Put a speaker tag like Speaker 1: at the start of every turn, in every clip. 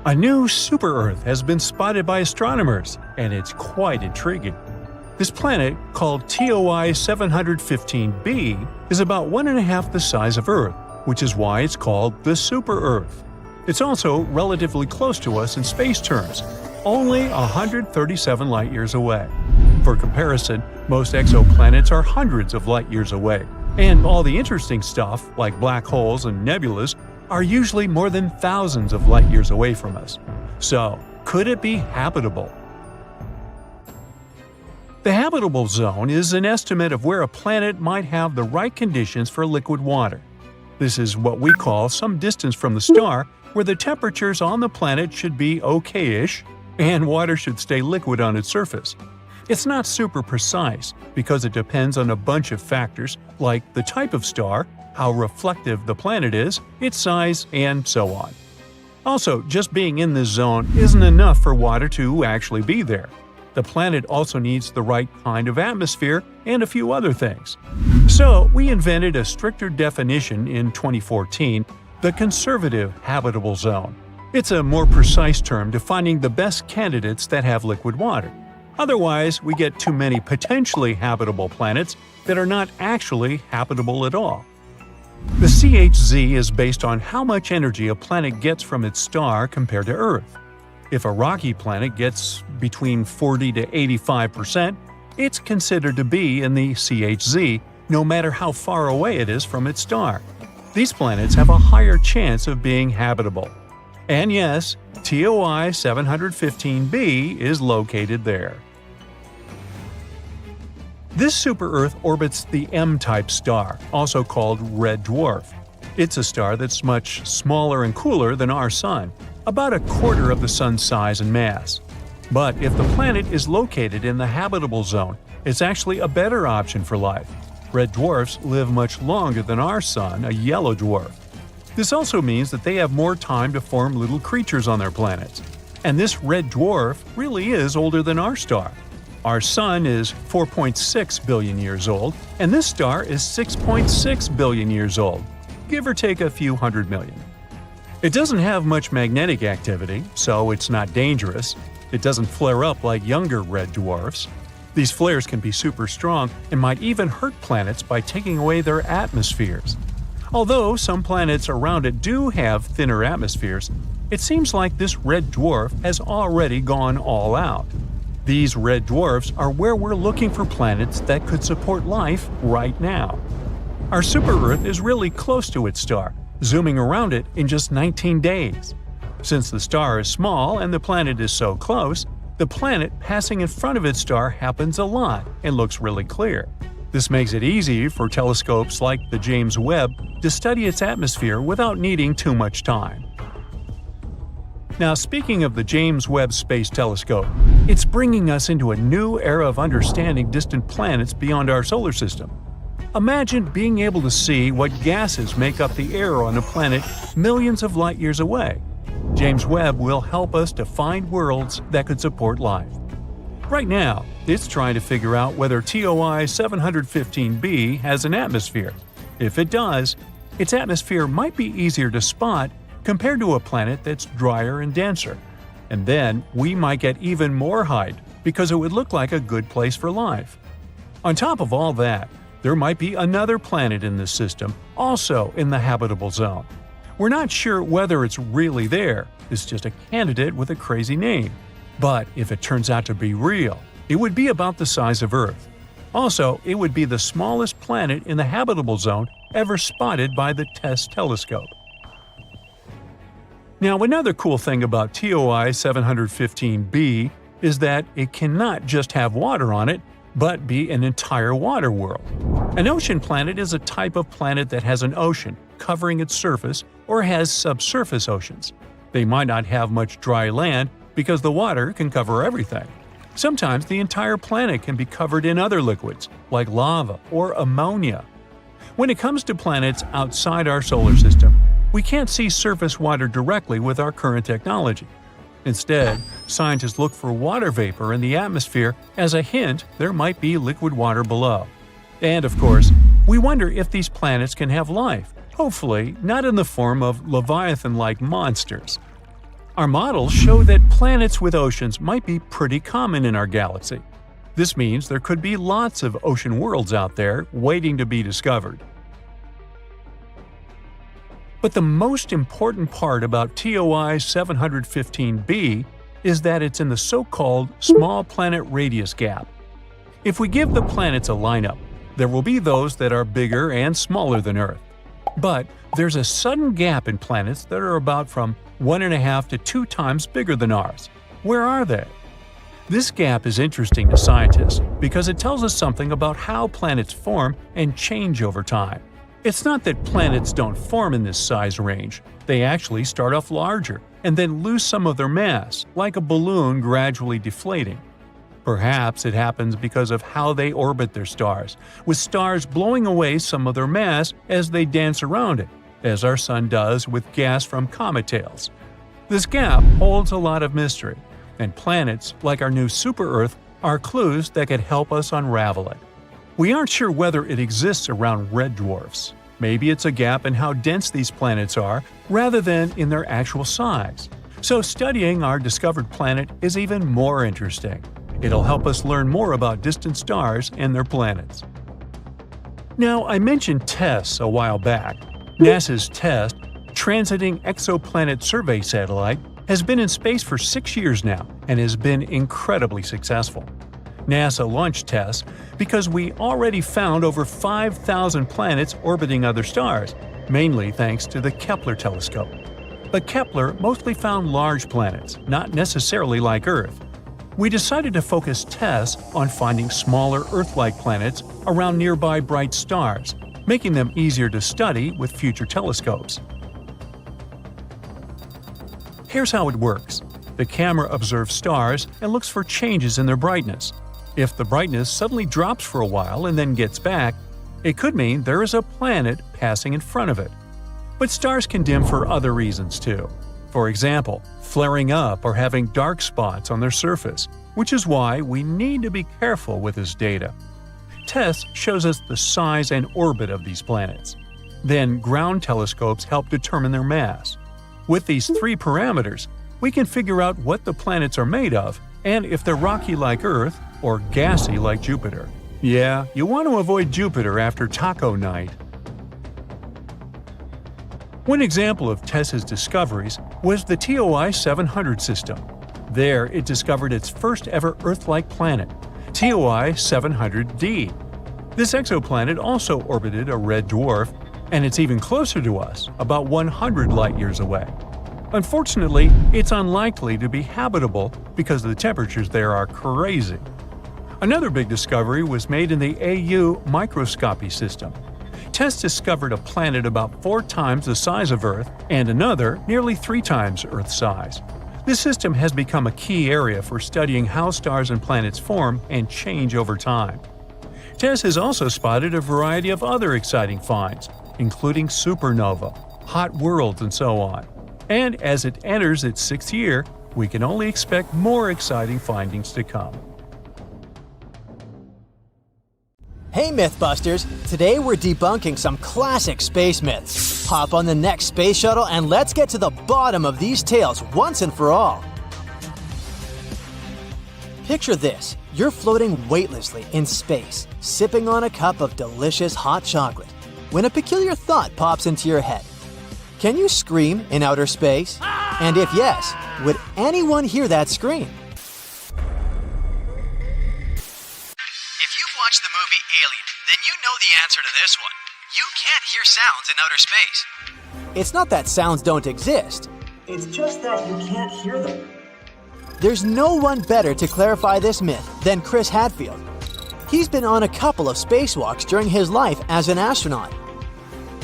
Speaker 1: A new super-Earth has been spotted by astronomers, and it's quite intriguing. This planet, called TOI 715b, is about 1.5 the size of Earth, which is why it's called the super-Earth. It's also relatively close to us in space terms, only 137 light-years away. For comparison, most exoplanets are hundreds of light-years away, and all the interesting stuff, like black holes and nebulas, are usually more than thousands of light-years away from us. So, could it be habitable? The habitable zone is an estimate of where a planet might have the right conditions for liquid water. This is what we call some distance from the star where the temperatures on the planet should be okay-ish and water should stay liquid on its surface. It's not super precise because it depends on a bunch of factors like the type of star, how reflective the planet is, its size, and so on. Also, just being in this zone isn't enough for water to actually be there. The planet also needs the right kind of atmosphere and a few other things. So, we invented a stricter definition in 2014, the conservative habitable zone. It's a more precise term defining the best candidates that have liquid water. Otherwise, we get too many potentially habitable planets that are not actually habitable at all. The CHZ is based on how much energy a planet gets from its star compared to Earth. If a rocky planet gets between 40 to 85%, it's considered to be in the CHZ, no matter how far away it is from its star. These planets have a higher chance of being habitable. And yes, TOI 715b is located there. This super-Earth orbits the M-type star, also called red dwarf. It's a star that's much smaller and cooler than our Sun, about a quarter of the Sun's size and mass. But if the planet is located in the habitable zone, it's actually a better option for life. Red dwarfs live much longer than our Sun, a yellow dwarf. This also means that they have more time to form little creatures on their planets. And this red dwarf really is older than our star. Our Sun is 4.6 billion years old, and this star is 6.6 billion years old, give or take a few hundred million. It doesn't have much magnetic activity, so it's not dangerous. It doesn't flare up like younger red dwarfs. These flares can be super strong and might even hurt planets by taking away their atmospheres. Although some planets around it do have thinner atmospheres, it seems like this red dwarf has already gone all out. These red dwarfs are where we're looking for planets that could support life right now. Our super-Earth is really close to its star, zooming around it in just 19 days. Since the star is small and the planet is so close, the planet passing in front of its star happens a lot and looks really clear. This makes it easy for telescopes like the James Webb to study its atmosphere without needing too much time. Now, speaking of the James Webb Space Telescope, it's bringing us into a new era of understanding distant planets beyond our solar system. Imagine being able to see what gases make up the air on a planet millions of light years away. James Webb will help us to find worlds that could support life. Right now, it's trying to figure out whether TOI 715b has an atmosphere. If it does, its atmosphere might be easier to spot compared to a planet that's drier and denser. And then we might get even more height because it would look like a good place for life. On top of all that, there might be another planet in this system, also in the habitable zone. We're not sure whether it's really there, it's just a candidate with a crazy name. But if it turns out to be real, it would be about the size of Earth. Also, it would be the smallest planet in the habitable zone ever spotted by the TESS telescope. Now, another cool thing about TOI 715b is that it cannot just have water on it, but be an entire water world. An ocean planet is a type of planet that has an ocean covering its surface or has subsurface oceans. They might not have much dry land because the water can cover everything. Sometimes the entire planet can be covered in other liquids, like lava or ammonia. When it comes to planets outside our solar system, we can't see surface water directly with our current technology. Instead, scientists look for water vapor in the atmosphere as a hint there might be liquid water below. And of course, we wonder if these planets can have life, hopefully not in the form of Leviathan-like monsters. Our models show that planets with oceans might be pretty common in our galaxy. This means there could be lots of ocean worlds out there waiting to be discovered. But the most important part about TOI 715b is that it's in the so-called small planet radius gap. If we give the planets a lineup, there will be those that are bigger and smaller than Earth. But there's a sudden gap in planets that are about from 1.5 to 2 times bigger than ours. Where are they? This gap is interesting to scientists because it tells us something about how planets form and change over time. It's not that planets don't form in this size range. They actually start off larger and then lose some of their mass, like a balloon gradually deflating. Perhaps it happens because of how they orbit their stars, with stars blowing away some of their mass as they dance around it, as our Sun does with gas from comet tails. This gap holds a lot of mystery, and planets, like our new super-Earth, are clues that could help us unravel it. We aren't sure whether it exists around red dwarfs. Maybe it's a gap in how dense these planets are, rather than in their actual size. So studying our discovered planet is even more interesting. It'll help us learn more about distant stars and their planets. Now, I mentioned TESS a while back. NASA's TESS, Transiting Exoplanet Survey Satellite, has been in space for 6 years now and has been incredibly successful. NASA launched TESS because we already found over 5,000 planets orbiting other stars, mainly thanks to the Kepler telescope. But Kepler mostly found large planets, not necessarily like Earth. We decided to focus TESS on finding smaller Earth-like planets around nearby bright stars, making them easier to study with future telescopes. Here's how it works. The camera observes stars and looks for changes in their brightness. If the brightness suddenly drops for a while and then gets back, it could mean there is a planet passing in front of it. But stars can dim for other reasons too. For example, flaring up or having dark spots on their surface, which is why we need to be careful with this data. TESS shows us the size and orbit of these planets. Then ground telescopes help determine their mass. With these 3 parameters, we can figure out what the planets are made of and if they're rocky like Earth or gassy like Jupiter. Yeah, you want to avoid Jupiter after taco night. One example of TESS's discoveries was the TOI 700 system. There, it discovered its first ever Earth-like planet, TOI 700d. This exoplanet also orbited a red dwarf, and it's even closer to us, about 100 light-years away. Unfortunately, it's unlikely to be habitable because the temperatures there are crazy. Another big discovery was made in the AU microscopy system. TESS discovered a planet about 4 times the size of Earth and another nearly 3 times Earth's size. This system has become a key area for studying how stars and planets form and change over time. TESS has also spotted a variety of other exciting finds, including supernova, hot worlds, and so on. And as it enters its 6th year, we can only expect more exciting findings to come.
Speaker 2: Hey Mythbusters! Today we're debunking some classic space myths. Hop on the next space shuttle and let's get to the bottom of these tales once and for all. Picture this. You're floating weightlessly in space, sipping on a cup of delicious hot chocolate, when a peculiar thought pops into your head. Can you scream in outer space? And if yes, would anyone hear that scream?
Speaker 3: Watch the movie Alien, then you know the answer to this one. You can't hear sounds in outer space.
Speaker 2: It's not that sounds don't exist.
Speaker 4: It's just that you can't hear them.
Speaker 2: There's no one better to clarify this myth than Chris Hadfield. He's been on a couple of spacewalks during his life as an astronaut.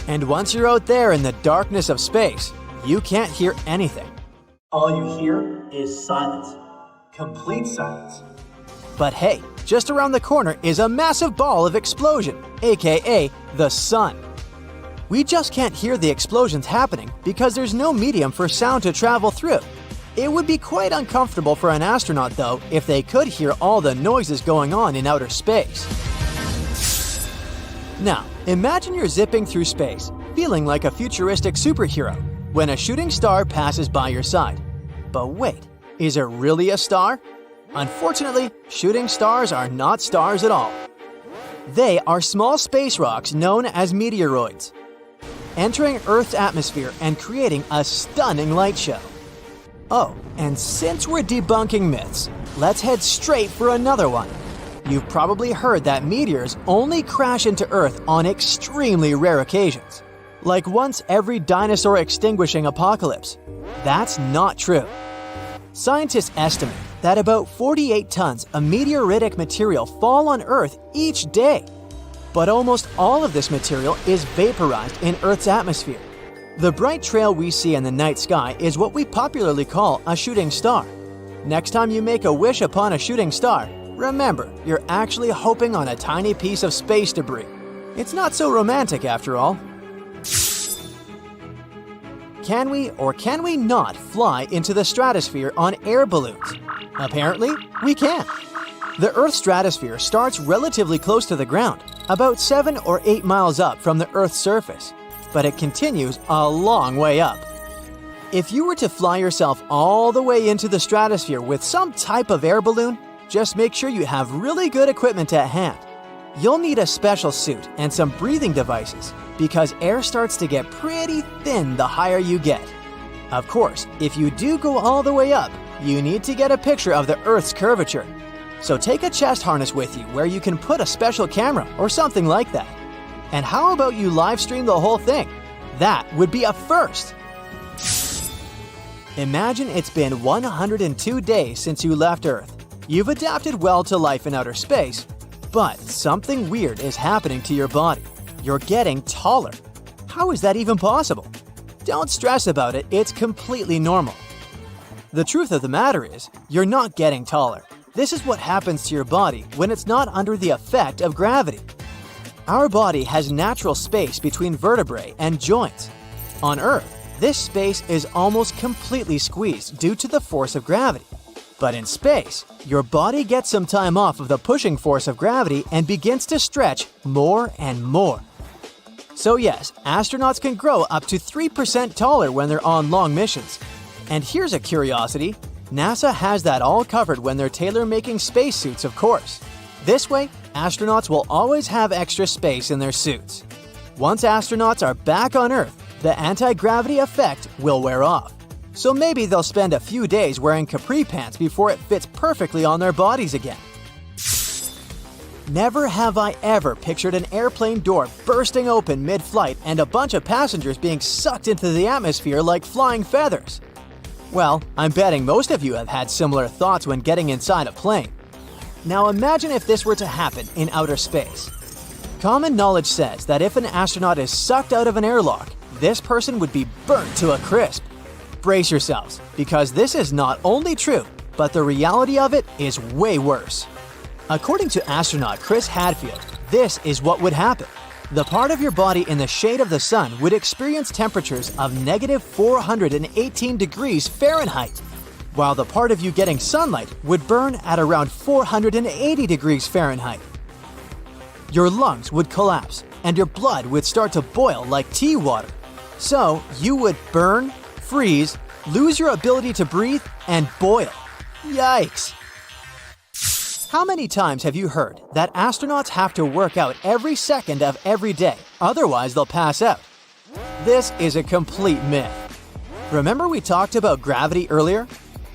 Speaker 2: And once you're out there in the darkness of space, you can't hear anything.
Speaker 4: All you hear is silence. Complete silence.
Speaker 2: But hey, just around the corner is a massive ball of explosion, aka the sun. We just can't hear the explosions happening because there's no medium for sound to travel through. It would be quite uncomfortable for an astronaut, though, if they could hear all the noises going on in outer space. Now, imagine you're zipping through space, feeling like a futuristic superhero, when a shooting star passes by your side. But wait, is it really a star? Unfortunately, shooting stars are not stars at all. They are small space rocks known as meteoroids, entering Earth's atmosphere and creating a stunning light show. Oh, and since we're debunking myths, let's head straight for another one. You've probably heard that meteors only crash into Earth on extremely rare occasions, like once every dinosaur extinguishing apocalypse. That's not true. Scientists estimate that about 48 tons of meteoritic material fall on Earth each day. But almost all of this material is vaporized in Earth's atmosphere. The bright trail we see in the night sky is what we popularly call a shooting star. Next time you make a wish upon a shooting star, remember, you're actually hoping on a tiny piece of space debris. It's not so romantic after all. Can we or can we not fly into the stratosphere on air balloons? Apparently, we can. The Earth's stratosphere starts relatively close to the ground, about 7 or 8 miles up from the Earth's surface, but it continues a long way up. If you were to fly yourself all the way into the stratosphere with some type of air balloon, just make sure you have really good equipment at hand. You'll need a special suit and some breathing devices because air starts to get pretty thin the higher you get. Of course, if you do go all the way up, you need to get a picture of the Earth's curvature. So take a chest harness with you where you can put a special camera or something like that. And how about you live stream the whole thing? That would be a first! Imagine it's been 102 days since you left Earth. You've adapted well to life in outer space, but something weird is happening to your body. You're getting taller. How is that even possible? Don't stress about it, it's completely normal. The truth of the matter is, you're not getting taller. This is what happens to your body when it's not under the effect of gravity. Our body has natural space between vertebrae and joints. On Earth, this space is almost completely squeezed due to the force of gravity. But in space, your body gets some time off of the pushing force of gravity and begins to stretch more and more. So yes, astronauts can grow up to 3% taller when they're on long missions. And here's a curiosity. NASA has that all covered when they're tailor-making spacesuits, of course. This way, astronauts will always have extra space in their suits. Once astronauts are back on Earth, the anti-gravity effect will wear off. So maybe they'll spend a few days wearing capri pants before it fits perfectly on their bodies again. Never have I ever pictured an airplane door bursting open mid-flight and a bunch of passengers being sucked into the atmosphere like flying feathers. Well, I'm betting most of you have had similar thoughts when getting inside a plane. Now imagine if this were to happen in outer space. Common knowledge says that if an astronaut is sucked out of an airlock, this person would be burnt to a crisp. Brace yourselves, because this is not only true, but the reality of it is way worse. According to astronaut Chris Hadfield, this is what would happen. The part of your body in the shade of the sun would experience temperatures of -418 degrees Fahrenheit, while the part of you getting sunlight would burn at around 480 degrees Fahrenheit. Your lungs would collapse, and your blood would start to boil like tea water. So you would burn, freeze, lose your ability to breathe, and boil. Yikes! How many times have you heard that astronauts have to work out every second of every day, otherwise they'll pass out? This is a complete myth. Remember we talked about gravity earlier?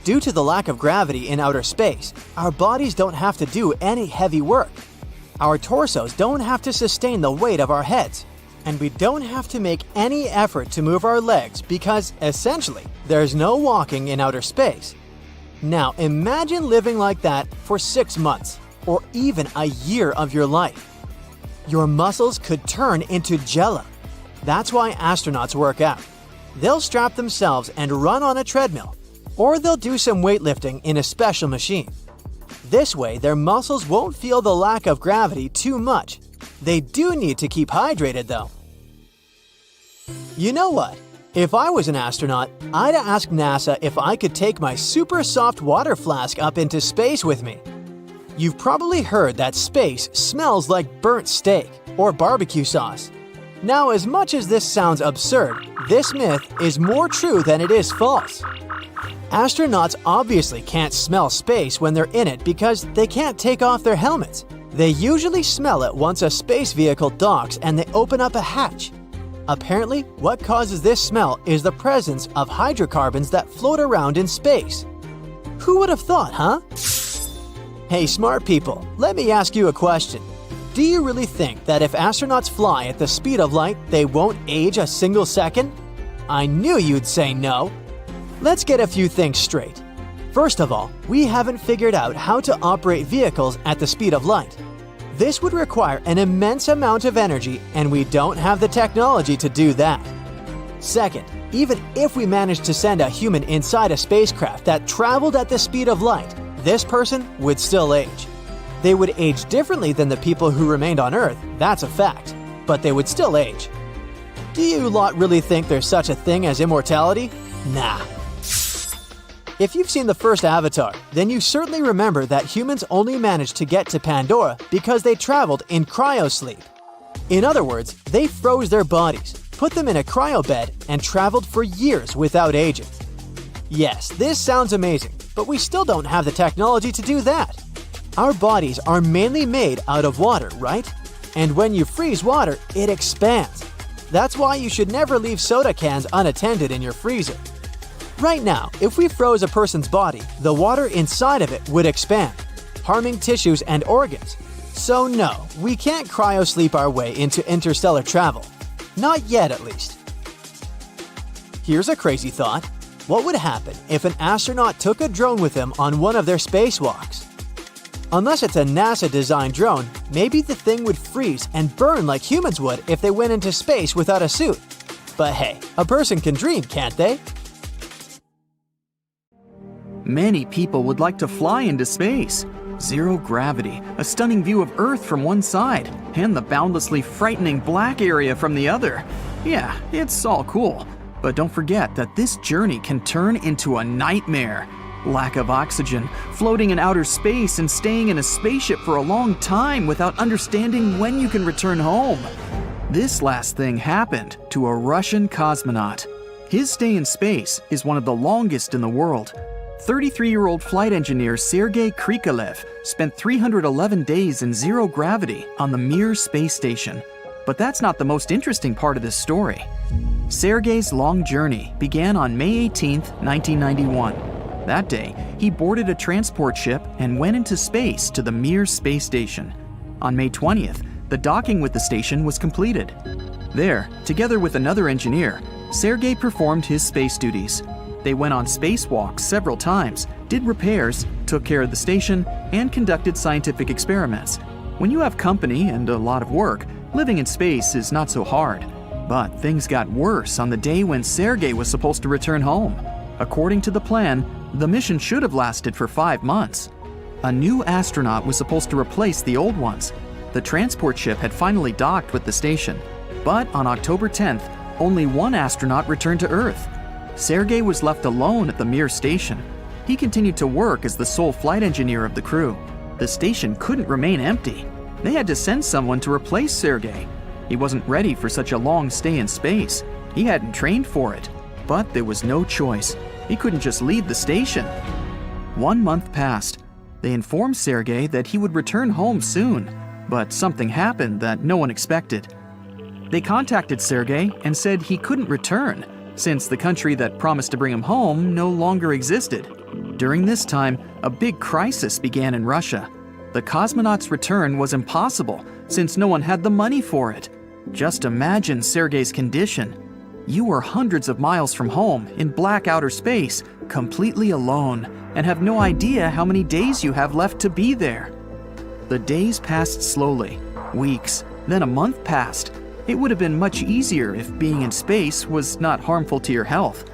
Speaker 2: Due to the lack of gravity in outer space, our bodies don't have to do any heavy work. Our torsos don't have to sustain the weight of our heads, and we don't have to make any effort to move our legs because, essentially, there's no walking in outer space. Now imagine living like that for 6 months, or even a year of your life. Your muscles could turn into jello. That's why astronauts work out. They'll strap themselves and run on a treadmill, or they'll do some weightlifting in a special machine. This way, their muscles won't feel the lack of gravity too much. They do need to keep hydrated though. You know what? If I was an astronaut, I'd ask NASA if I could take my super soft water flask up into space with me. You've probably heard that space smells like burnt steak or barbecue sauce. Now, as much as this sounds absurd, this myth is more true than it is false. Astronauts obviously can't smell space when they're in it because they can't take off their helmets. They usually smell it once a space vehicle docks and they open up a hatch. Apparently, what causes this smell is the presence of hydrocarbons that float around in space. Who would have thought, huh? Hey, smart people, let me ask you a question. Do you really think that if astronauts fly at the speed of light, they won't age a single second? I knew you'd say no. Let's get a few things straight. First of all, we haven't figured out how to operate vehicles at the speed of light. This would require an immense amount of energy, and we don't have the technology to do that. Second, even if we managed to send a human inside a spacecraft that traveled at the speed of light, this person would still age. They would age differently than the people who remained on Earth, that's a fact, but they would still age. Do you lot really think there's such a thing as immortality? Nah. If you've seen the first Avatar, then you certainly remember that humans only managed to get to Pandora because they traveled in cryosleep. In other words, they froze their bodies, put them in a cryobed, and traveled for years without aging. Yes, this sounds amazing, but we still don't have the technology to do that. Our bodies are mainly made out of water, right? And when you freeze water, it expands. That's why you should never leave soda cans unattended in your freezer. Right now, if we froze a person's body, the water inside of it would expand, harming tissues and organs. So no, we can't cryosleep our way into interstellar travel. Not yet, at least. Here's a crazy thought. What would happen if an astronaut took a drone with him on one of their spacewalks? Unless it's a NASA-designed drone, maybe the thing would freeze and burn like humans would if they went into space without a suit. But hey, a person can dream, can't they?
Speaker 5: Many people would like to fly into space. Zero gravity, a stunning view of Earth from one side, and the boundlessly frightening black area from the other. Yeah, it's all cool. But don't forget that this journey can turn into a nightmare. Lack of oxygen, floating in outer space and staying in a spaceship for a long time without understanding when you can return home. This last thing happened to a Russian cosmonaut. His stay in space is one of the longest in the world. 33-year-old flight engineer Sergei Krikalev spent 311 days in zero gravity on the Mir space station. But that's not the most interesting part of this story. Sergei's long journey began on May 18, 1991. That day, he boarded a transport ship and went into space to the Mir space station. On May 20th, the docking with the station was completed. There, together with another engineer, Sergei performed his space duties. They went on spacewalks several times, did repairs, took care of the station, and conducted scientific experiments. When you have company and a lot of work, living in space is not so hard. But things got worse on the day when Sergei was supposed to return home. According to the plan, the mission should have lasted for 5 months. A new astronaut was supposed to replace the old ones. The transport ship had finally docked with the station. But on October 10th, only one astronaut returned to Earth. Sergei was left alone at the Mir station. He continued to work as the sole flight engineer of the crew. The station couldn't remain empty. They had to send someone to replace Sergei. He wasn't ready for such a long stay in space. He hadn't trained for it. But there was no choice. He couldn't just leave the station. 1 month passed. They informed Sergei that he would return home soon, but something happened that no one expected. They contacted Sergei and said he couldn't return, since the country that promised to bring him home no longer existed. During this time, a big crisis began in Russia. The cosmonaut's return was impossible, since no one had the money for it. Just imagine Sergei's condition. You are hundreds of miles from home, in black outer space, completely alone, and have no idea how many days you have left to be there. The days passed slowly. Weeks, then a month passed. It would have been much easier if being in space was not harmful to your health.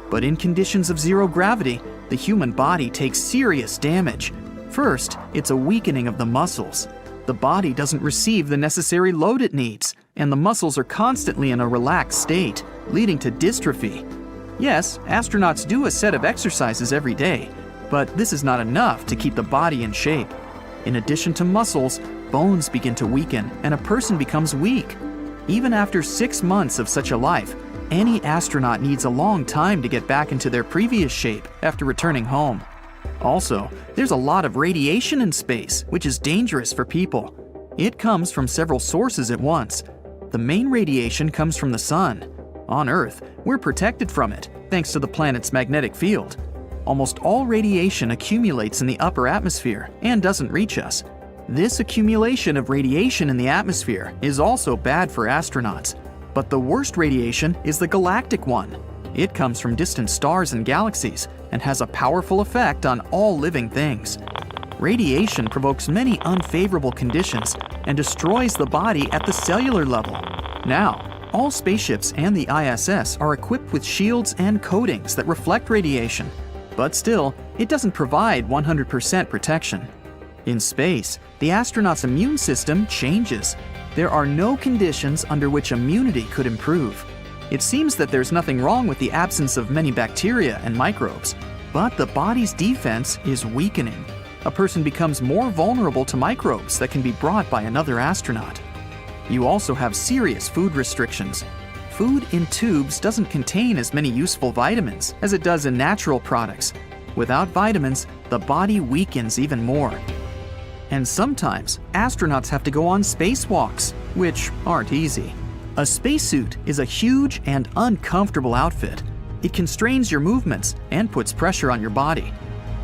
Speaker 5: But in conditions of zero gravity, the human body takes serious damage. First, it's a weakening of the muscles. The body doesn't receive the necessary load it needs, and the muscles are constantly in a relaxed state, leading to dystrophy. Yes, astronauts do a set of exercises every day, but this is not enough to keep the body in shape. In addition to muscles, bones begin to weaken and a person becomes weak. Even after 6 months of such a life, any astronaut needs a long time to get back into their previous shape after returning home. Also, there's a lot of radiation in space, which is dangerous for people. It comes from several sources at once. The main radiation comes from the sun. On Earth, we're protected from it, thanks to the planet's magnetic field. Almost all radiation accumulates in the upper atmosphere and doesn't reach us. This accumulation of radiation in the atmosphere is also bad for astronauts. But the worst radiation is the galactic one. It comes from distant stars and galaxies and has a powerful effect on all living things. Radiation provokes many unfavorable conditions and destroys the body at the cellular level. Now, all spaceships and the ISS are equipped with shields and coatings that reflect radiation, but still, it doesn't provide 100% protection. In space, the astronaut's immune system changes. There are no conditions under which immunity could improve. It seems that there's nothing wrong with the absence of many bacteria and microbes, but the body's defense is weakening. A person becomes more vulnerable to microbes that can be brought by another astronaut. You also have serious food restrictions. Food in tubes doesn't contain as many useful vitamins as it does in natural products. Without vitamins, the body weakens even more. And sometimes, astronauts have to go on spacewalks, which aren't easy. A spacesuit is a huge and uncomfortable outfit. It constrains your movements and puts pressure on your body.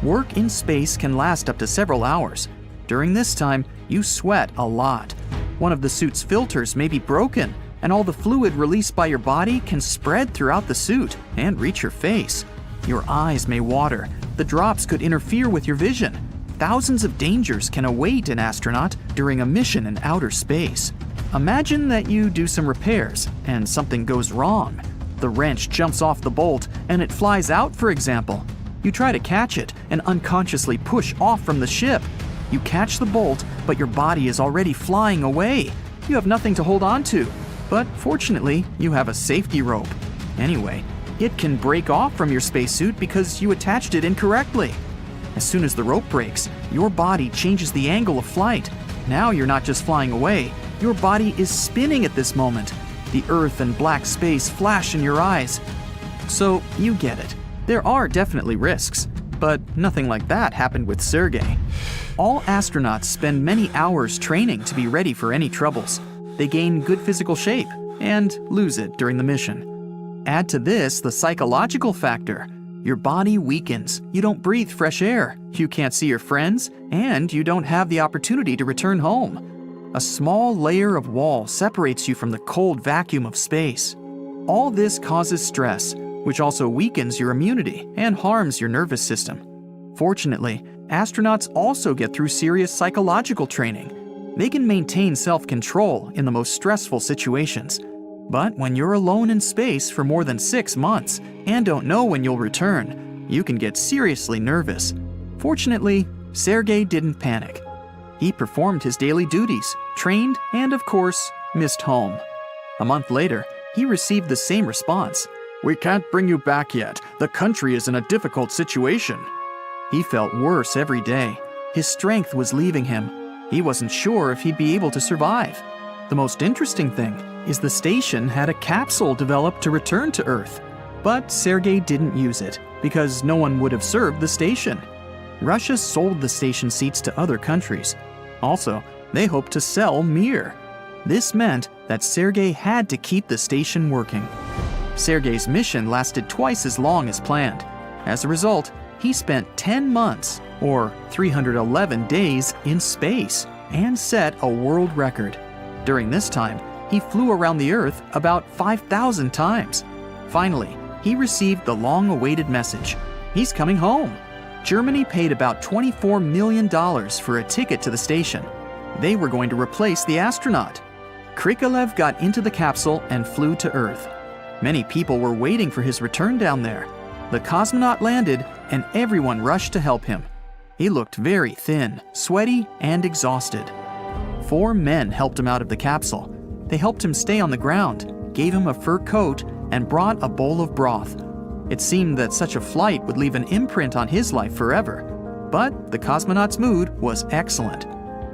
Speaker 5: Work in space can last up to several hours. During this time, you sweat a lot. One of the suit's filters may be broken, and all the fluid released by your body can spread throughout the suit and reach your face. Your eyes may water. The drops could interfere with your vision. Thousands of dangers can await an astronaut during a mission in outer space. Imagine that you do some repairs and something goes wrong. The wrench jumps off the bolt and it flies out, for example. You try to catch it and unconsciously push off from the ship. You catch the bolt, but your body is already flying away. You have nothing to hold on to. But fortunately, you have a safety rope. Anyway, it can break off from your spacesuit because you attached it incorrectly. As soon as the rope breaks, your body changes the angle of flight. Now you're not just flying away, your body is spinning at this moment. The Earth and black space flash in your eyes. So you get it. There are definitely risks, but nothing like that happened with Sergei. All astronauts spend many hours training to be ready for any troubles. They gain good physical shape and lose it during the mission. Add to this the psychological factor. Your body weakens, you don't breathe fresh air, you can't see your friends, and you don't have the opportunity to return home. A small layer of wall separates you from the cold vacuum of space. All this causes stress, which also weakens your immunity and harms your nervous system. Fortunately, astronauts also get through serious psychological training. They can maintain self-control in the most stressful situations. But when you're alone in space for more than 6 months and don't know when you'll return, you can get seriously nervous. Fortunately, Sergei didn't panic. He performed his daily duties, trained, and of course, missed home. A month later, he received the same response. "We can't bring you back yet. The country is in a difficult situation." He felt worse every day. His strength was leaving him. He wasn't sure if he'd be able to survive. The most interesting thing is the station had a capsule developed to return to Earth. But Sergei didn't use it because no one would have served the station. Russia sold the station seats to other countries. Also, they hoped to sell Mir. This meant that Sergei had to keep the station working. Sergei's mission lasted twice as long as planned. As a result, he spent 10 months, or 311 days, in space and set a world record. During this time, he flew around the Earth about 5,000 times. Finally, he received the long-awaited message. He's coming home. Germany paid about $24 million for a ticket to the station. They were going to replace the astronaut. Krikalev got into the capsule and flew to Earth. Many people were waiting for his return down there. The cosmonaut landed, and everyone rushed to help him. He looked very thin, sweaty, and exhausted. 4 men helped him out of the capsule. They helped him stay on the ground, gave him a fur coat, and brought a bowl of broth. It seemed that such a flight would leave an imprint on his life forever. But the cosmonaut's mood was excellent.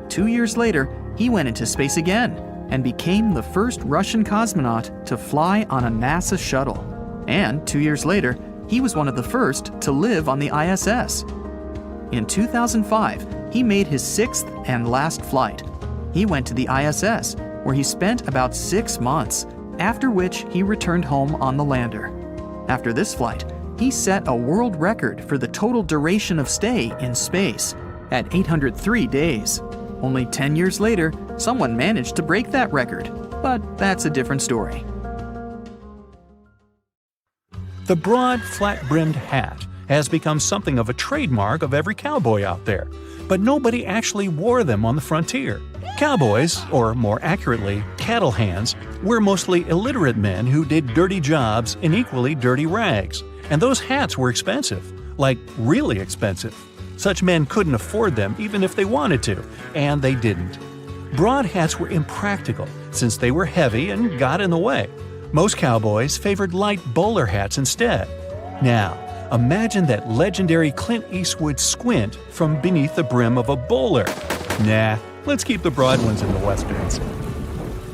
Speaker 5: 2 years later, he went into space again. and became the first Russian cosmonaut to fly on a NASA shuttle. And 2 years later, he was one of the first to live on the ISS. In 2005, he made his sixth and last flight. He went to the ISS, where he spent about 6 months, after which he returned home on the lander. After this flight, he set a world record for the total duration of stay in space at 803 days. Only 10 years later, someone managed to break that record, but that's a different story.
Speaker 1: The broad, flat-brimmed hat has become something of a trademark of every cowboy out there, but nobody actually wore them on the frontier. Cowboys, or more accurately, cattle hands, were mostly illiterate men who did dirty jobs in equally dirty rags, and those hats were expensive, like really expensive. Such men couldn't afford them even if they wanted to, and they didn't. Broad hats were impractical since they were heavy and got in the way. Most cowboys favored light bowler hats instead. Now, imagine that legendary Clint Eastwood squint from beneath the brim of a bowler. Nah, let's keep the broad ones in the westerns.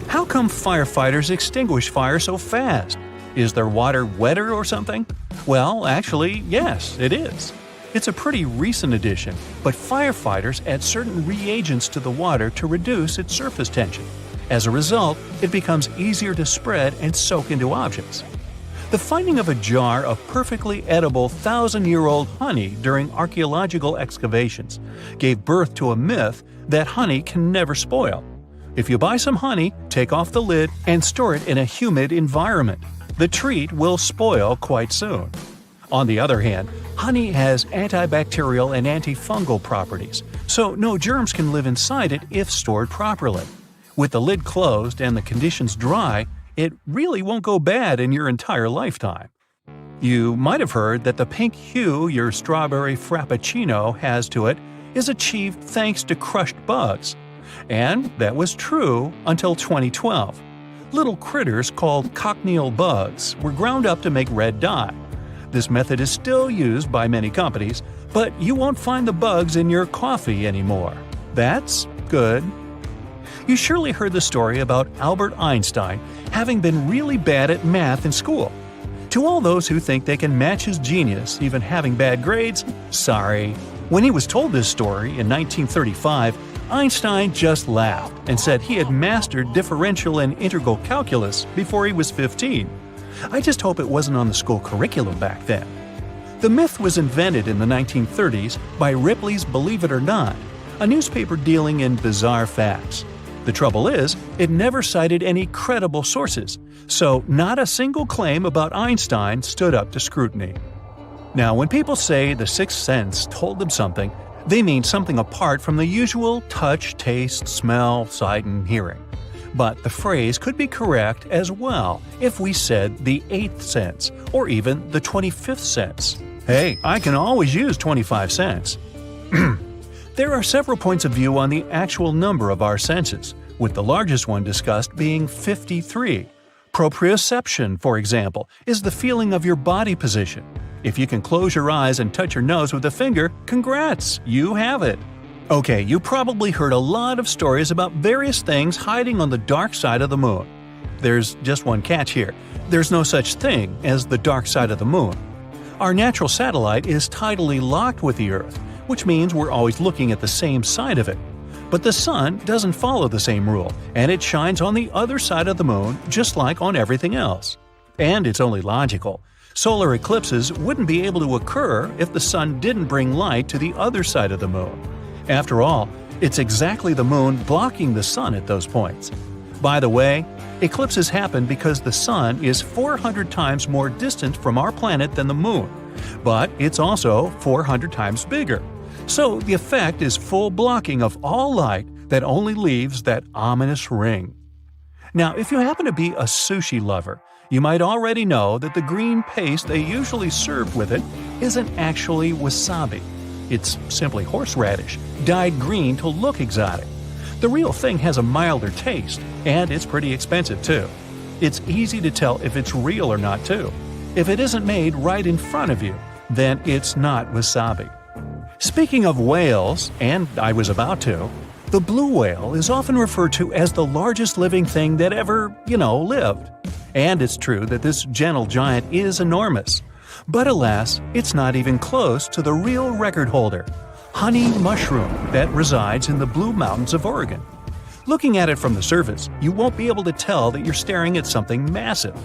Speaker 1: How come firefighters extinguish fire so fast? Is their water wetter or something? Well, actually, yes, it is. It's a pretty recent addition, but firefighters add certain reagents to the water to reduce its surface tension. As a result, it becomes easier to spread and soak into objects. The finding of a jar of perfectly edible 1,000-year-old honey during archaeological excavations gave birth to a myth that honey can never spoil. If you buy some honey, take off the lid and store it in a humid environment. The treat will spoil quite soon. On the other hand, honey has antibacterial and antifungal properties, so no germs can live inside it if stored properly. With the lid closed and the conditions dry, it really won't go bad in your entire lifetime. You might have heard that the pink hue your strawberry frappuccino has to it is achieved thanks to crushed bugs. And that was true until 2012. Little critters called cochineal bugs were ground up to make red dye. This method is still used by many companies, but you won't find the bugs in your coffee anymore. That's good. You surely heard the story about Albert Einstein having been really bad at math in school. To all those who think they can match his genius, even having bad grades, sorry. When he was told this story in 1935, Einstein just laughed and said he had mastered differential and integral calculus before he was 15. I just hope it wasn't on the school curriculum back then. The myth was invented in the 1930s by Ripley's Believe It or Not, a newspaper dealing in bizarre facts. The trouble is, it never cited any credible sources, so not a single claim about Einstein stood up to scrutiny. Now, when people say the sixth sense told them something, they mean something apart from the usual touch, taste, smell, sight, and hearing. But the phrase could be correct as well if we said the eighth sense, or even the 25th sense. Hey, I can always use 25 cents. There are several points of view on the actual number of our senses, with the largest one discussed being 53. Proprioception, for example, is the feeling of your body position. If you can close your eyes and touch your nose with a finger, congrats, you have it. Okay, you probably heard a lot of stories about various things hiding on the dark side of the moon. There's just one catch here. There's no such thing as the dark side of the moon. Our natural satellite is tidally locked with the Earth, which means we're always looking at the same side of it. But the sun doesn't follow the same rule, and it shines on the other side of the moon just like on everything else. And it's only logical. Solar eclipses wouldn't be able to occur if the sun didn't bring light to the other side of the moon. After all, it's exactly the moon blocking the sun at those points. By the way, eclipses happen because the sun is 400 times more distant from our planet than the moon, but it's also 400 times bigger. So the effect is full blocking of all light that only leaves that ominous ring. Now, if you happen to be a sushi lover, you might already know that the green paste they usually serve with it isn't actually wasabi. It's simply horseradish, dyed green to look exotic. The real thing has a milder taste, and it's pretty expensive too. It's easy to tell if it's real or not too. If it isn't made right in front of you, then it's not wasabi. Speaking of whales, and I was about to, The blue whale is often referred to as the largest living thing that ever, lived. And it's true that this gentle giant is enormous. But alas, it's not even close to the real record holder, honey mushroom, that resides in the Blue Mountains of Oregon. Looking at it from the surface, you won't be able to tell that you're staring at something massive.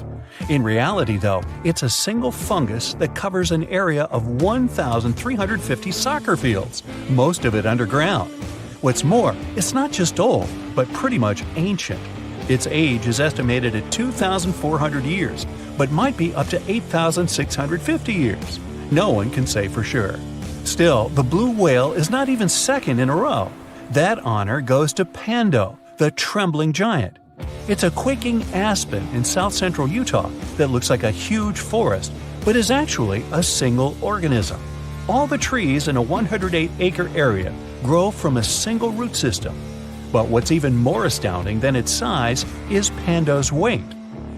Speaker 1: In reality, though, it's a single fungus that covers an area of 1,350 soccer fields, most of it underground. What's more, it's not just old, but pretty much ancient. Its age is estimated at 2,400 years, but might be up to 8,650 years. No one can say for sure. Still, the blue whale is not even second in a row. That honor goes to Pando, the trembling giant. It's a quaking aspen in south-central Utah that looks like a huge forest, but is actually a single organism. All the trees in a 108-acre area grow from a single root system. But what's even more astounding than its size is Pando's weight.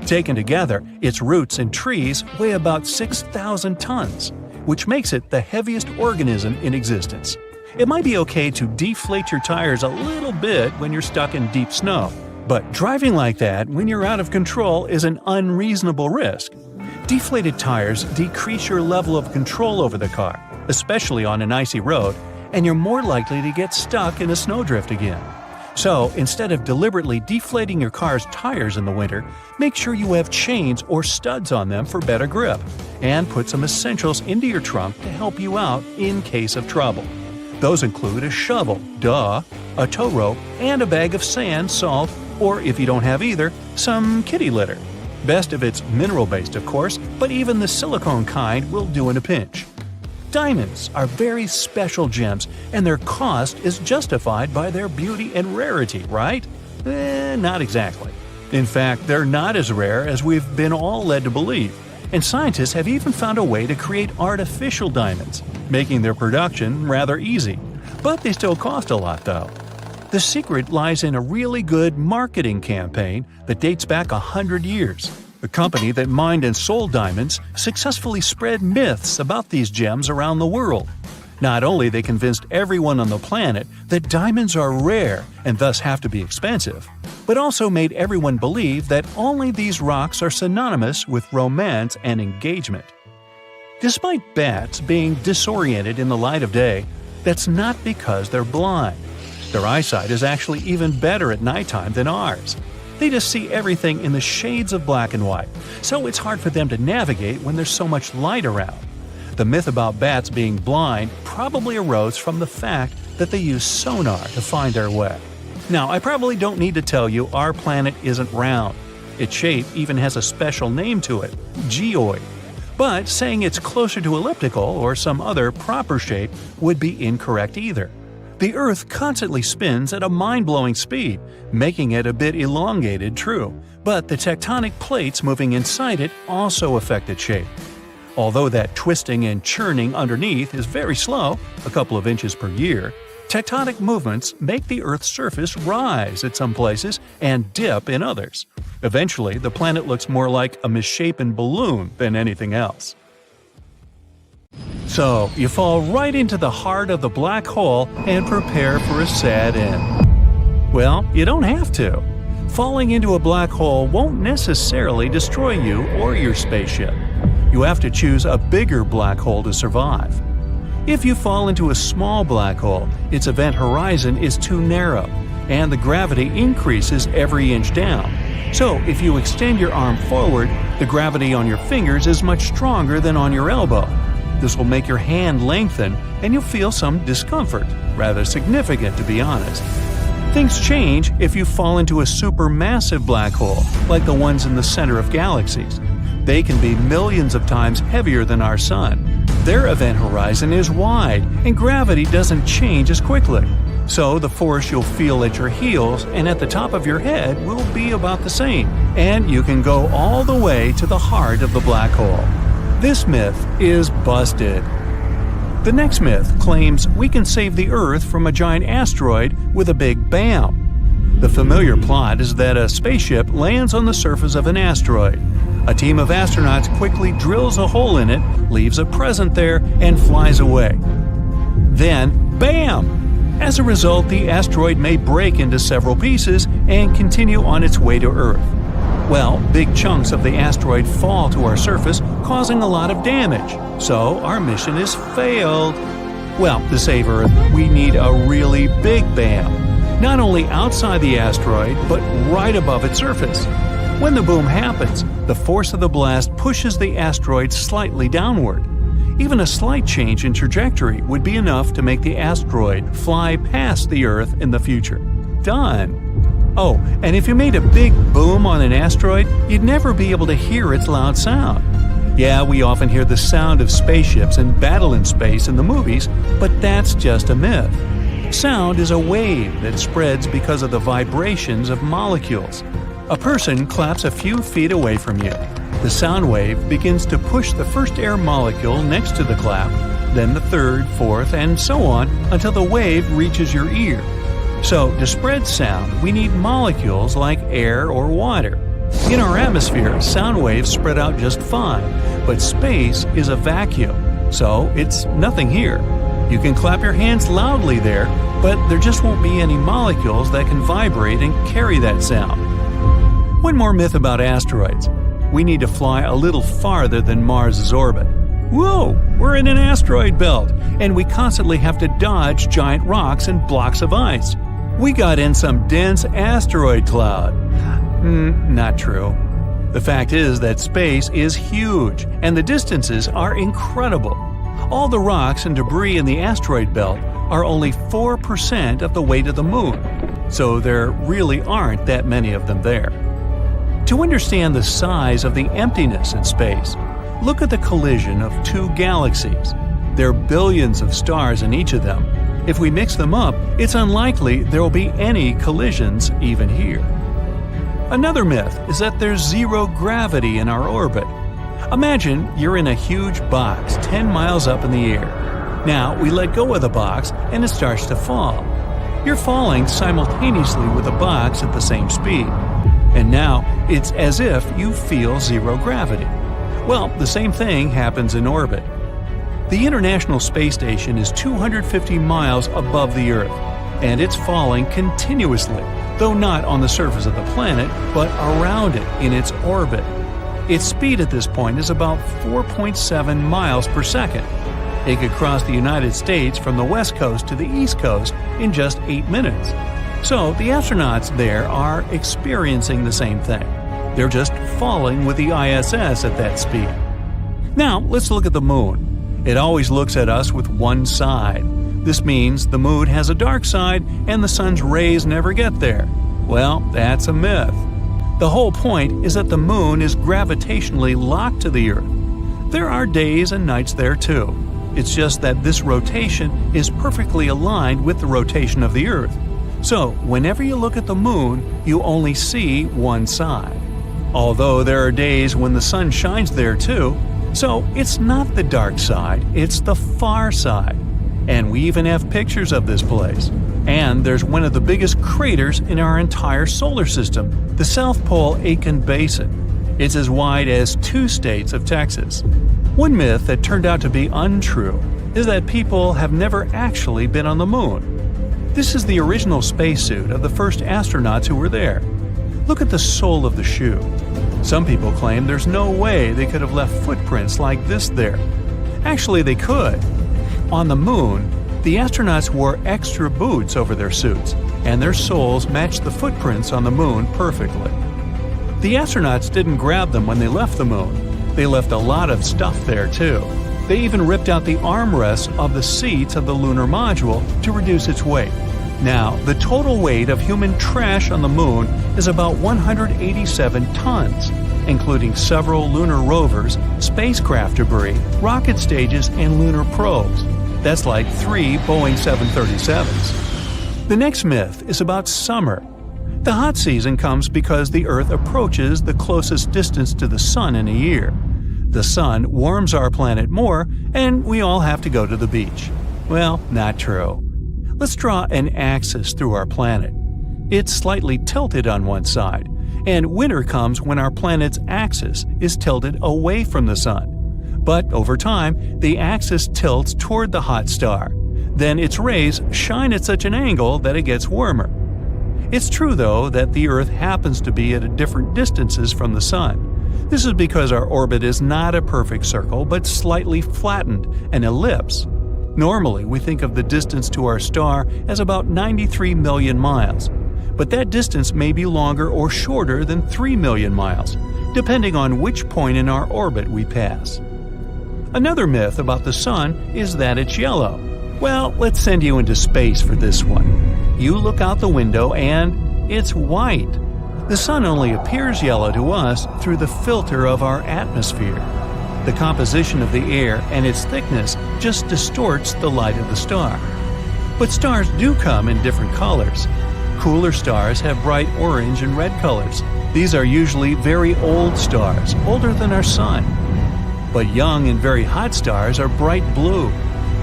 Speaker 1: Taken together, its roots and trees weigh about 6,000 tons, which makes it the heaviest organism in existence. It might be okay to deflate your tires a little bit when you're stuck in deep snow, but driving like that when you're out of control is an unreasonable risk. Deflated tires decrease your level of control over the car, especially on an icy road, and you're more likely to get stuck in a snowdrift again. So, instead of deliberately deflating your car's tires in the winter, make sure you have chains or studs on them for better grip, and put some essentials into your trunk to help you out in case of trouble. Those include a shovel, a tow rope, and a bag of sand, salt, or if you don't have either, some kitty litter. Best if it's mineral-based, of course, but even the silicone kind will do in a pinch. Diamonds are very special gems, and their cost is justified by their beauty and rarity, right? Not exactly. In fact, they're not as rare as we've been all led to believe, and scientists have even found a way to create artificial diamonds, making their production rather easy. But they still cost a lot, though. The secret lies in a really good marketing campaign that dates back 100 years. The company that mined and sold diamonds successfully spread myths about these gems around the world. Not only they convinced everyone on the planet that diamonds are rare and thus have to be expensive, but also made everyone believe that only these rocks are synonymous with romance and engagement. Despite bats being disoriented in the light of day, that's not because they're blind. Their eyesight is actually even better at nighttime than ours. They just see everything in the shades of black and white, so it's hard for them to navigate when there's so much light around. The myth about bats being blind probably arose from the fact that they use sonar to find their way. Now, I probably don't need to tell you our planet isn't round. Its shape even has a special name to it, geoid. But saying it's closer to elliptical or some other proper shape would be incorrect either. The Earth constantly spins at a mind-blowing speed, making it a bit elongated, true, but the tectonic plates moving inside it also affect its shape. Although that twisting and churning underneath is very slow, a couple of inches per year, tectonic movements make the Earth's surface rise at some places and dip in others. Eventually, the planet looks more like a misshapen balloon than anything else. So, you fall right into the heart of the black hole and prepare for a sad end. Well, you don't have to. Falling into a black hole won't necessarily destroy you or your spaceship. You have to choose a bigger black hole to survive. If you fall into a small black hole, its event horizon is too narrow, and the gravity increases every inch down. So, if you extend your arm forward, the gravity on your fingers is much stronger than on your elbow. This will make your hand lengthen, and you'll feel some discomfort, rather significant to be honest. Things change if you fall into a supermassive black hole, like the ones in the center of galaxies. They can be millions of times heavier than our Sun. Their event horizon is wide, and gravity doesn't change as quickly. So the force you'll feel at your heels and at the top of your head will be about the same, and you can go all the way to the heart of the black hole. This myth is busted. The next myth claims we can save the Earth from a giant asteroid with a big bam. The familiar plot is that a spaceship lands on the surface of an asteroid. A team of astronauts quickly drills a hole in it, leaves a present there, and flies away. Then, bam! As a result, the asteroid may break into several pieces and continue on its way to Earth. Well, big chunks of the asteroid fall to our surface, causing a lot of damage, so our mission is failed. Well, to save Earth, we need a really big bam, not only outside the asteroid, but right above its surface. When the boom happens, the force of the blast pushes the asteroid slightly downward. Even a slight change in trajectory would be enough to make the asteroid fly past the Earth in the future. Done! Oh, and if you made a big boom on an asteroid, you'd never be able to hear its loud sound. Yeah, we often hear the sound of spaceships and battle in space in the movies, but that's just a myth. Sound is a wave that spreads because of the vibrations of molecules. A person claps a few feet away from you. The sound wave begins to push the first air molecule next to the clap, then the third, fourth, and so on until the wave reaches your ear. So, to spread sound, we need molecules like air or water. In our atmosphere, sound waves spread out just fine, but space is a vacuum, so it's nothing here. You can clap your hands loudly there, but there just won't be any molecules that can vibrate and carry that sound. One more myth about asteroids. We need to fly a little farther than Mars' orbit. Whoa, we're in an asteroid belt, and we constantly have to dodge giant rocks and blocks of ice. We got in some dense asteroid cloud. Not true. The fact is that space is huge, and the distances are incredible. All the rocks and debris in the asteroid belt are only 4% of the weight of the Moon, so there really aren't that many of them there. To understand the size of the emptiness in space, look at the collision of two galaxies. There are billions of stars in each of them. If we mix them up, it's unlikely there will be any collisions even here. Another myth is that there's zero gravity in our orbit. Imagine you're in a huge box 10 miles up in the air. Now we let go of the box and it starts to fall. You're falling simultaneously with the box at the same speed. And now it's as if you feel zero gravity. Well, the same thing happens in orbit. The International Space Station is 250 miles above the Earth, and it's falling continuously, though not on the surface of the planet, but around it in its orbit. Its speed at this point is about 4.7 miles per second. It could cross the United States from the west coast to the east coast in just 8 minutes. So the astronauts there are experiencing the same thing. They're just falling with the ISS at that speed. Now, let's look at the Moon. It always looks at us with one side. This means the Moon has a dark side and the sun's rays never get there. Well, that's a myth. The whole point is that the Moon is gravitationally locked to the Earth. There are days and nights there too. It's just that this rotation is perfectly aligned with the rotation of the Earth. So, whenever you look at the Moon, you only see one side. Although there are days when the sun shines there too, so it's not the dark side, it's the far side. And we even have pictures of this place. And there's one of the biggest craters in our entire solar system, the South Pole Aitken Basin. It's as wide as 2 states of Texas. One myth that turned out to be untrue is that people have never actually been on the Moon. This is the original spacesuit of the first astronauts who were there. Look at the sole of the shoe. Some people claim there's no way they could have left footprints like this there. Actually, they could. On the Moon, the astronauts wore extra boots over their suits, and their soles matched the footprints on the Moon perfectly. The astronauts didn't grab them when they left the Moon. They left a lot of stuff there too. They even ripped out the armrests of the seats of the lunar module to reduce its weight. Now, the total weight of human trash on the Moon is about 187 tons, including several lunar rovers, spacecraft debris, rocket stages, and lunar probes. That's like 3 Boeing 737s. The next myth is about summer. The hot season comes because the Earth approaches the closest distance to the Sun in a year. The Sun warms our planet more, and we all have to go to the beach. Well, not true. Let's draw an axis through our planet. It's slightly tilted on one side, and winter comes when our planet's axis is tilted away from the Sun. But over time, the axis tilts toward the hot star. then its rays shine at such an angle that it gets warmer. It's true, though, that the Earth happens to be at different distances from the Sun. This is because our orbit is not a perfect circle, but slightly flattened, an ellipse. Normally, we think of the distance to our star as about 93 million miles, but that distance may be longer or shorter than 3 million miles, depending on which point in our orbit we pass. Another myth about the Sun is that it's yellow. Well, let's send you into space for this one. You look out the window and it's white. The Sun only appears yellow to us through the filter of our atmosphere. The composition of the air and its thickness just distorts the light of the star. But stars do come in different colors. Cooler stars have bright orange and red colors. These are usually very old stars, older than our Sun. But young and very hot stars are bright blue.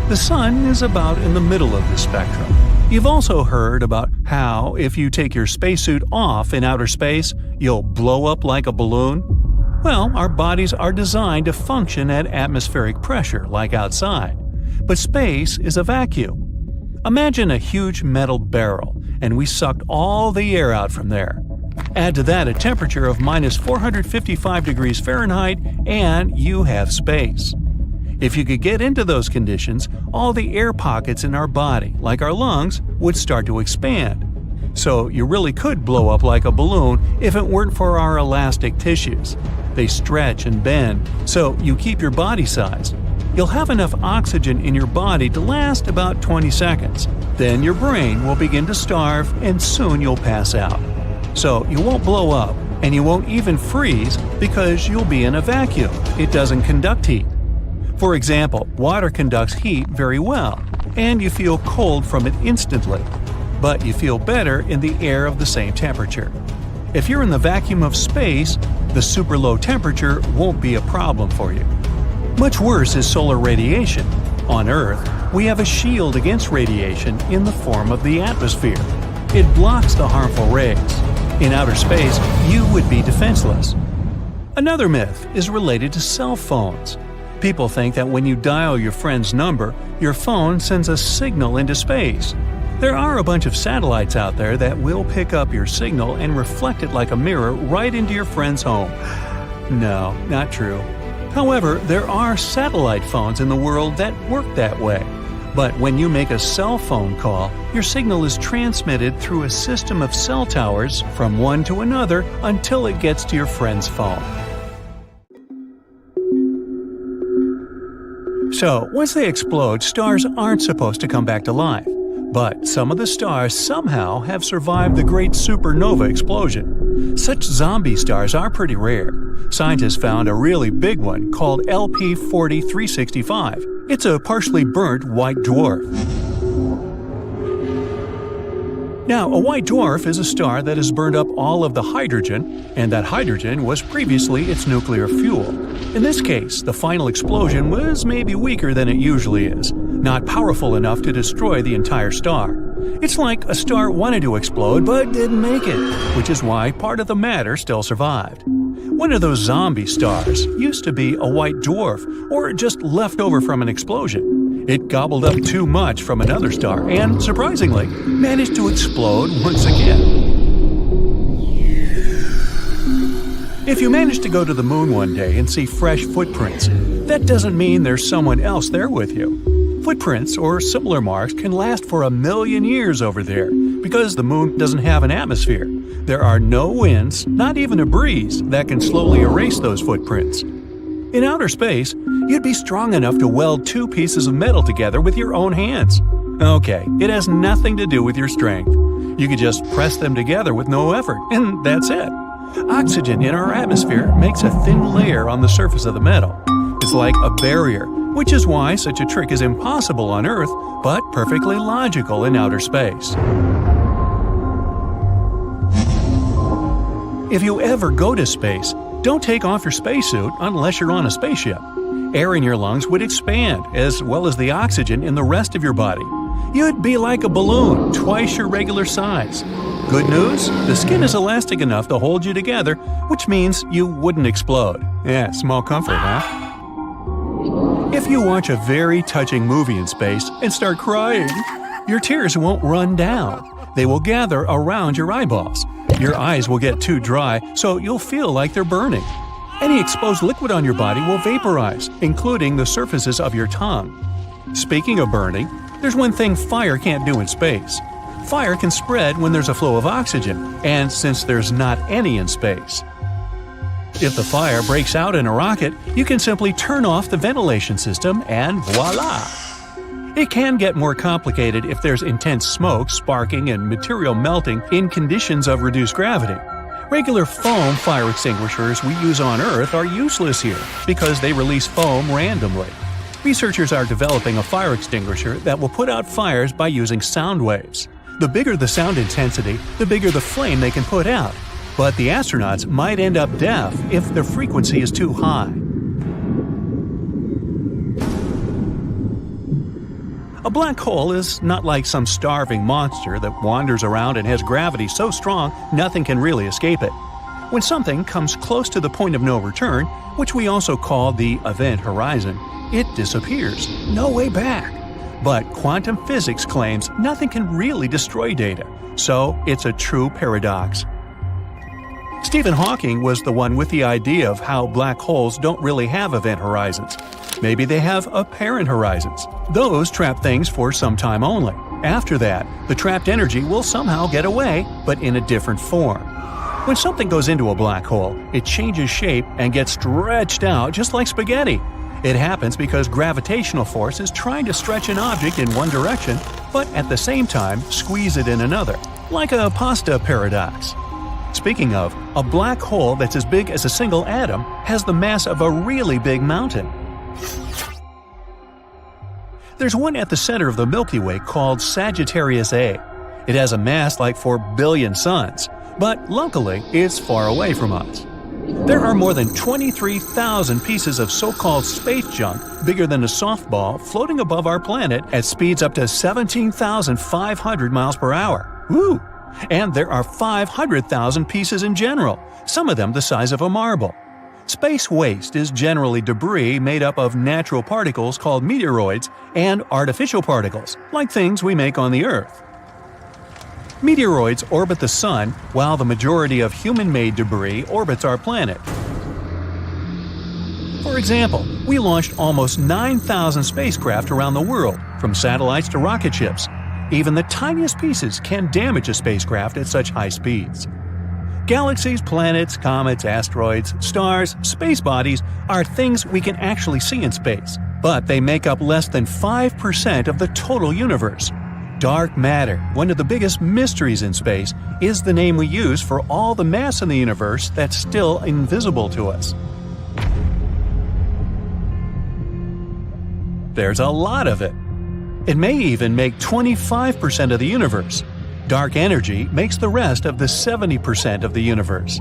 Speaker 1: The Sun is about in the middle of the spectrum. You've also heard about how, if you take your spacesuit off in outer space, you'll blow up like a balloon. Well, our bodies are designed to function at atmospheric pressure, like outside. But space is a vacuum. Imagine a huge metal barrel, and we sucked all the air out from there. Add to that a temperature of minus 455 degrees Fahrenheit, and you have space. If you could get into those conditions, all the air pockets in our body, like our lungs, would start to expand. So you really could blow up like a balloon if it weren't for our elastic tissues. They stretch and bend, so you keep your body size. You'll have enough oxygen in your body to last about 20 seconds. Then your brain will begin to starve and soon you'll pass out. So you won't blow up, and you won't even freeze because you'll be in a vacuum. It doesn't conduct heat. For example, water conducts heat very well, and you feel cold from it instantly. But you feel better in the air of the same temperature. If you're in the vacuum of space, the super low temperature won't be a problem for you. Much worse is solar radiation. On Earth, we have a shield against radiation in the form of the atmosphere. It blocks the harmful rays. In outer space, you would be defenseless. Another myth is related to cell phones. People think that when you dial your friend's number, your phone sends a signal into space. There are a bunch of satellites out there that will pick up your signal and reflect it like a mirror right into your friend's home. No, not true. However, there are satellite phones in the world that work that way. But when you make a cell phone call, your signal is transmitted through a system of cell towers from one to another until it gets to your friend's phone. So, once they explode, stars aren't supposed to come back to life. But some of the stars somehow have survived the great supernova explosion. Such zombie stars are pretty rare. Scientists found a really big one called LP 4365. It's a partially burnt white dwarf. Now, a white dwarf is a star that has burned up all of the hydrogen, and that hydrogen was previously its nuclear fuel. In this case, the final explosion was maybe weaker than it usually is, not powerful enough to destroy the entire star. It's like a star wanted to explode but didn't make it, which is why part of the matter still survived. One of those zombie stars used to be a white dwarf, or just left over from an explosion. It gobbled up too much from another star and, surprisingly, managed to explode once again. If you manage to go to the moon one day and see fresh footprints, that doesn't mean there's someone else there with you. Footprints or similar marks can last for 1,000,000 years over there because the moon doesn't have an atmosphere. There are no winds, not even a breeze, that can slowly erase those footprints. In outer space, you'd be strong enough to weld two pieces of metal together with your own hands. Okay, it has nothing to do with your strength. You could just press them together with no effort, and that's it. Oxygen in our atmosphere makes a thin layer on the surface of the metal. It's like a barrier, which is why such a trick is impossible on Earth, but perfectly logical in outer space. If you ever go to space, don't take off your spacesuit unless you're on a spaceship. Air in your lungs would expand, as well as the oxygen in the rest of your body. You'd be like a balloon, twice your regular size. Good news? The skin is elastic enough to hold you together, which means you wouldn't explode. Yeah, small comfort, huh? If you watch a very touching movie in space and start crying, your tears won't run down. They will gather around your eyeballs. Your eyes will get too dry, so you'll feel like they're burning. Any exposed liquid on your body will vaporize, including the surfaces of your tongue. Speaking of burning, there's one thing fire can't do in space. Fire can spread when there's a flow of oxygen, and since there's not any in space. If the fire breaks out in a rocket, you can simply turn off the ventilation system and voila! It can get more complicated if there's intense smoke, sparking, and material melting in conditions of reduced gravity. Regular foam fire extinguishers we use on Earth are useless here because they release foam randomly. Researchers are developing a fire extinguisher that will put out fires by using sound waves. The bigger the sound intensity, the bigger the flame they can put out. But the astronauts might end up deaf if the frequency is too high. A black hole is not like some starving monster that wanders around and has gravity so strong nothing can really escape it. When something comes close to the point of no return, which we also call the event horizon, it disappears. No way back. But quantum physics claims nothing can really destroy data, so it's a true paradox. Stephen Hawking was the one with the idea of how black holes don't really have event horizons. Maybe they have apparent horizons. Those trap things for some time only. After that, the trapped energy will somehow get away, but in a different form. When something goes into a black hole, it changes shape and gets stretched out just like spaghetti. It happens because gravitational force is trying to stretch an object in one direction, but at the same time squeeze it in another, like a pasta paradox. Speaking of, a black hole that's as big as a single atom has the mass of a really big mountain. There's one at the center of the Milky Way called Sagittarius A. It has a mass like 4 billion suns, but luckily it's far away from us. There are more than 23,000 pieces of so-called space junk bigger than a softball floating above our planet at speeds up to 17,500 miles per hour. Woo! And there are 500,000 pieces in general, some of them the size of a marble. Space waste is generally debris made up of natural particles called meteoroids and artificial particles, like things we make on the Earth. Meteoroids orbit the Sun, while the majority of human-made debris orbits our planet. For example, we launched almost 9,000 spacecraft around the world, from satellites to rocket ships. Even the tiniest pieces can damage a spacecraft at such high speeds. Galaxies, planets, comets, asteroids, stars, space bodies are things we can actually see in space, but they make up less than 5% of the total universe. Dark matter, one of the biggest mysteries in space, is the name we use for all the mass in the universe that's still invisible to us. There's a lot of it. It may even make 25% of the universe. Dark energy makes the rest of the 70% of the universe.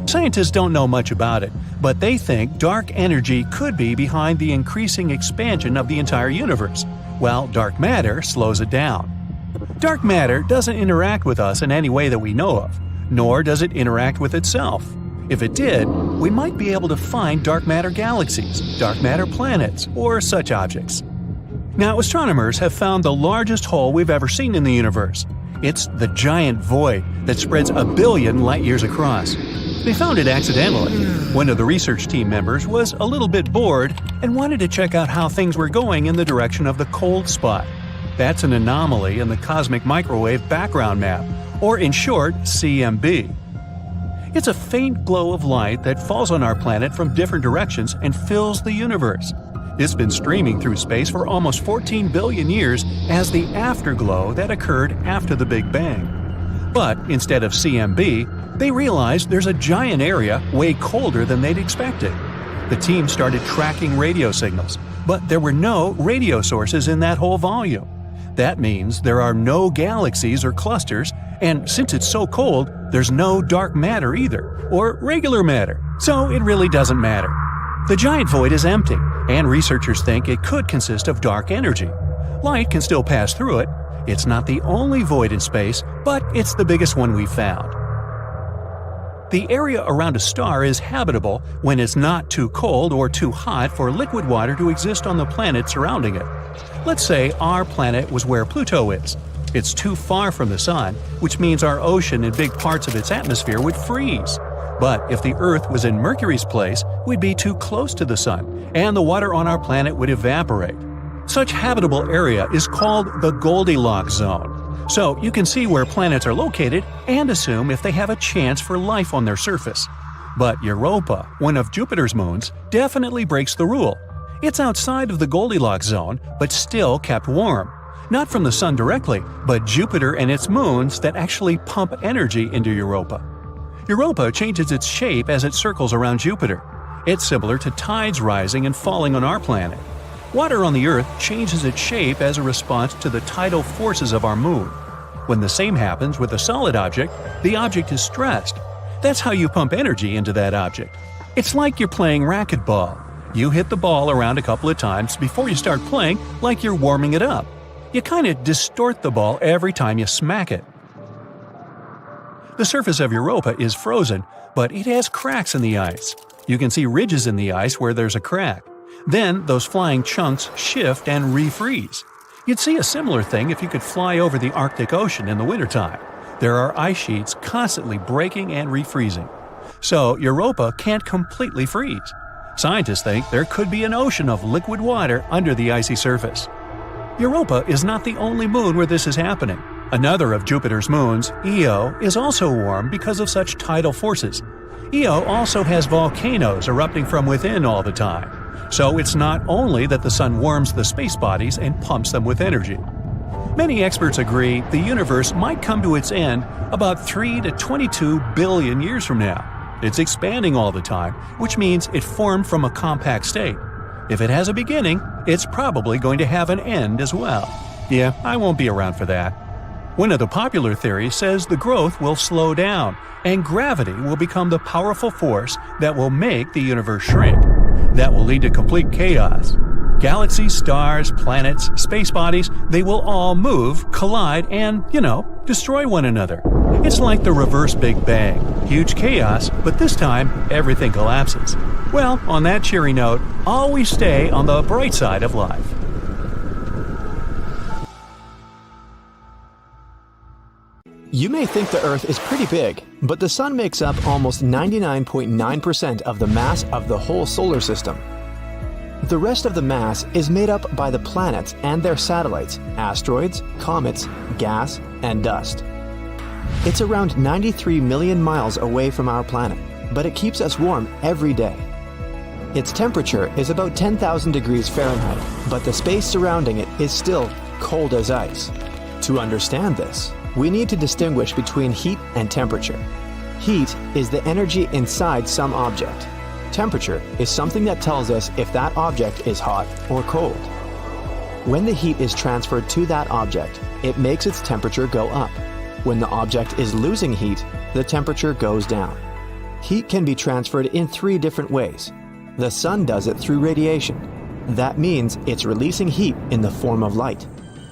Speaker 1: Scientists don't know much about it, but they think dark energy could be behind the increasing expansion of the entire universe, while dark matter slows it down. Dark matter doesn't interact with us in any way that we know of, nor does it interact with itself. If it did, we might be able to find dark matter galaxies, dark matter planets, or such objects. Now, astronomers have found the largest hole we've ever seen in the universe. It's the giant void that spreads 1 billion light-years across. They found it accidentally. One of the research team members was a little bit bored and wanted to check out how things were going in the direction of the cold spot. That's an anomaly in the cosmic microwave background map, or in short, CMB. It's a faint glow of light that falls on our planet from different directions and fills the universe. It's been streaming through space for almost 14 billion years as the afterglow that occurred after the Big Bang. But instead of CMB, they realized there's a giant area way colder than they'd expected. The team started tracking radio signals, but there were no radio sources in that whole volume. That means there are no galaxies or clusters, and since it's so cold, there's no dark matter either, or regular matter, so it really doesn't matter. The giant void is empty, and researchers think it could consist of dark energy. Light can still pass through it. It's not the only void in space, but it's the biggest one we've found. The area around a star is habitable when it's not too cold or too hot for liquid water to exist on the planet surrounding it. Let's say our planet was where Pluto is. It's too far from the Sun, which means our ocean and big parts of its atmosphere would freeze. But if the Earth was in Mercury's place, we'd be too close to the Sun, and the water on our planet would evaporate. Such habitable area is called the Goldilocks zone. So you can see where planets are located and assume if they have a chance for life on their surface. But Europa, one of Jupiter's moons, definitely breaks the rule. It's outside of the Goldilocks zone, but still kept warm. Not from the Sun directly, but Jupiter and its moons that actually pump energy into Europa. Europa changes its shape as it circles around Jupiter. It's similar to tides rising and falling on our planet. Water on the Earth changes its shape as a response to the tidal forces of our moon. When the same happens with a solid object, the object is stressed. That's how you pump energy into that object. It's like you're playing racquetball. You hit the ball around a couple of times before you start playing, like you're warming it up. You kind of distort the ball every time you smack it. The surface of Europa is frozen, but it has cracks in the ice. You can see ridges in the ice where there's a crack. Then those flying chunks shift and refreeze. You'd see a similar thing if you could fly over the Arctic Ocean in the wintertime. There are ice sheets constantly breaking and refreezing. So Europa can't completely freeze. Scientists think there could be an ocean of liquid water under the icy surface. Europa is not the only moon where this is happening. Another of Jupiter's moons, Io, is also warm because of such tidal forces. Io also has volcanoes erupting from within all the time. So it's not only that the Sun warms the space bodies and pumps them with energy. Many experts agree the universe might come to its end about 3 to 22 billion years from now. It's expanding all the time, which means it formed from a compact state. If it has a beginning, it's probably going to have an end as well. Yeah, I won't be around for that. One of the popular theories says the growth will slow down, and gravity will become the powerful force that will make the universe shrink. That will lead to complete chaos. Galaxies, stars, planets, space bodies, they will all move, collide, and, destroy one another. It's like the reverse Big Bang. Huge chaos, but this time, everything collapses. Well, on that cheery note, always stay on the bright side of life.
Speaker 2: You may think the Earth is pretty big, but the Sun makes up almost 99.9% of the mass of the whole solar system. The rest of the mass is made up by the planets and their satellites, asteroids, comets, gas, and dust. It's around 93 million miles away from our planet, but it keeps us warm every day. Its temperature is about 10,000 degrees Fahrenheit, but the space surrounding it is still cold as ice. To understand this, we need to distinguish between heat and temperature. Heat is the energy inside some object. Temperature is something that tells us if that object is hot or cold. When the heat is transferred to that object, it makes its temperature go up. When the object is losing heat, the temperature goes down. Heat can be transferred in 3 different ways. The Sun does it through radiation. That means it's releasing heat in the form of light.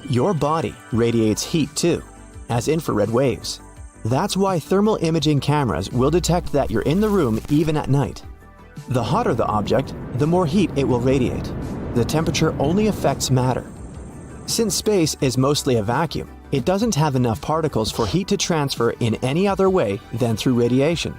Speaker 2: Your body radiates heat too, as infrared waves. That's why thermal imaging cameras will detect that you're in the room even at night. The hotter the object, the more heat it will radiate. The temperature only affects matter. Since space is mostly a vacuum, it doesn't have enough particles for heat to transfer in any other way than through radiation.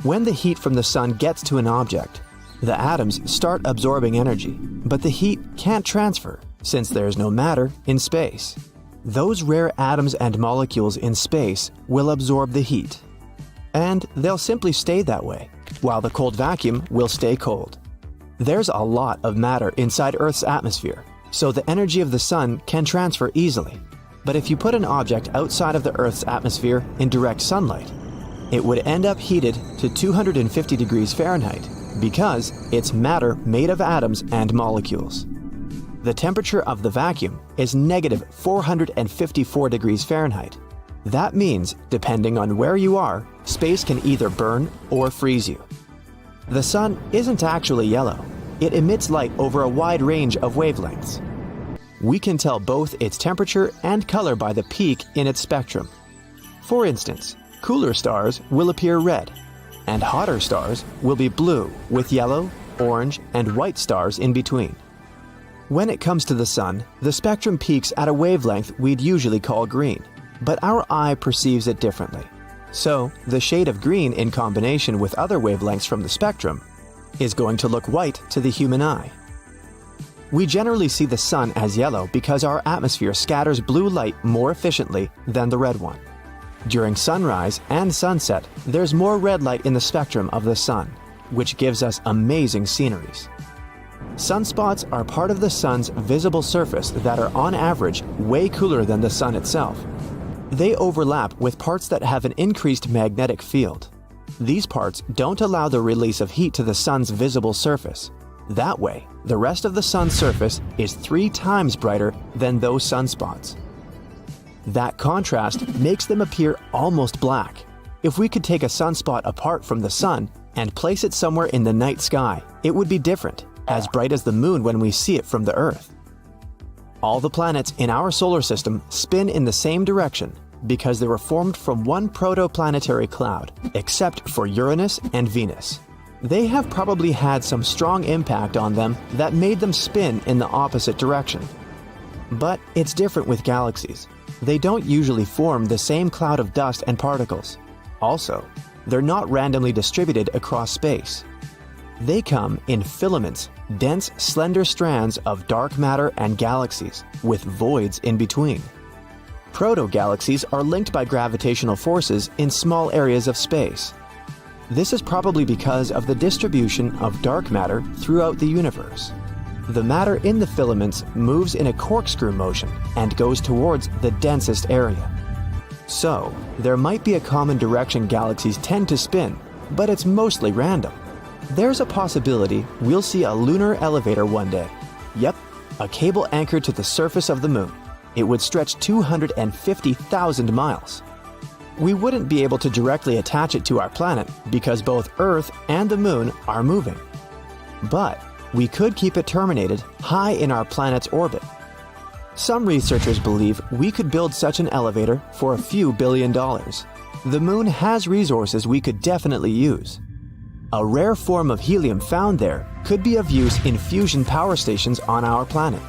Speaker 2: When the heat from the Sun gets to an object, the atoms start absorbing energy, but the heat can't transfer since there's no matter in space. Those rare atoms and molecules in space will absorb the heat. And they'll simply stay that way, while the cold vacuum will stay cold. There's a lot of matter inside Earth's atmosphere, so the energy of the Sun can transfer easily. But if you put an object outside of the Earth's atmosphere in direct sunlight, it would end up heated to 250 degrees Fahrenheit because it's matter made of atoms and molecules. The temperature of the vacuum is negative 454 degrees Fahrenheit. That means, depending on where you are, space can either burn or freeze you. The Sun isn't actually yellow. It emits light over a wide range of wavelengths. We can tell both its temperature and color by the peak in its spectrum. For instance, cooler stars will appear red, and hotter stars will be blue with yellow, orange, and white stars in between. When it comes to the Sun, the spectrum peaks at a wavelength we'd usually call green, but our eye perceives it differently. So, the shade of green in combination with other wavelengths from the spectrum is going to look white to the human eye. We generally see the Sun as yellow because our atmosphere scatters blue light more efficiently than the red one. During sunrise and sunset, there's more red light in the spectrum of the Sun, which gives us amazing sceneries. Sunspots are part of the Sun's visible surface that are on average way cooler than the Sun itself. They overlap with parts that have an increased magnetic field. These parts don't allow the release of heat to the Sun's visible surface. That way, the rest of the Sun's surface is 3 times brighter than those sunspots. That contrast makes them appear almost black. If we could take a sunspot apart from the Sun and place it somewhere in the night sky, it would be different, as bright as the Moon when we see it from the Earth. All the planets in our solar system spin in the same direction because they were formed from one protoplanetary cloud, except for Uranus and Venus. They have probably had some strong impact on them that made them spin in the opposite direction. But it's different with galaxies. They don't usually form the same cloud of dust and particles. Also, they're not randomly distributed across space. They come in filaments, dense, slender strands of dark matter and galaxies, with voids in between. Proto-galaxies are linked by gravitational forces in small areas of space. This is probably because of the distribution of dark matter throughout the universe. The matter in the filaments moves in a corkscrew motion and goes towards the densest area. So, there might be a common direction galaxies tend to spin, but it's mostly random. There's a possibility we'll see a lunar elevator one day. Yep, a cable anchored to the surface of the Moon. It would stretch 250,000 miles. We wouldn't be able to directly attach it to our planet because both Earth and the Moon are moving. But we could keep it terminated high in our planet's orbit. Some researchers believe we could build such an elevator for a few $billion. The Moon has resources we could definitely use. A rare form of helium found there could be of use in fusion power stations on our planet.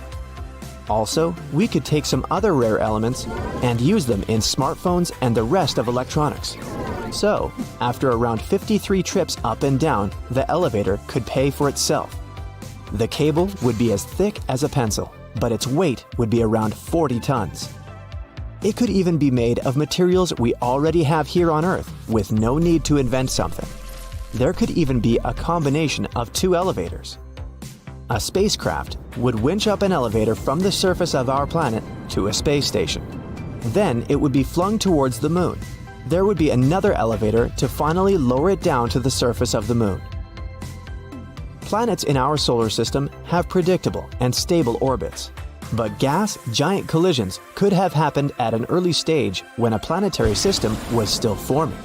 Speaker 2: Also, we could take some other rare elements and use them in smartphones and the rest of electronics. So, after around 53 trips up and down, the elevator could pay for itself. The cable would be as thick as a pencil, but its weight would be around 40 tons. It could even be made of materials we already have here on Earth, with no need to invent something. There could even be a combination of 2 elevators. A spacecraft would winch up an elevator from the surface of our planet to a space station. Then it would be flung towards the Moon. There would be another elevator to finally lower it down to the surface of the Moon. Planets in our solar system have predictable and stable orbits, but gas-giant collisions could have happened at an early stage when a planetary system was still forming.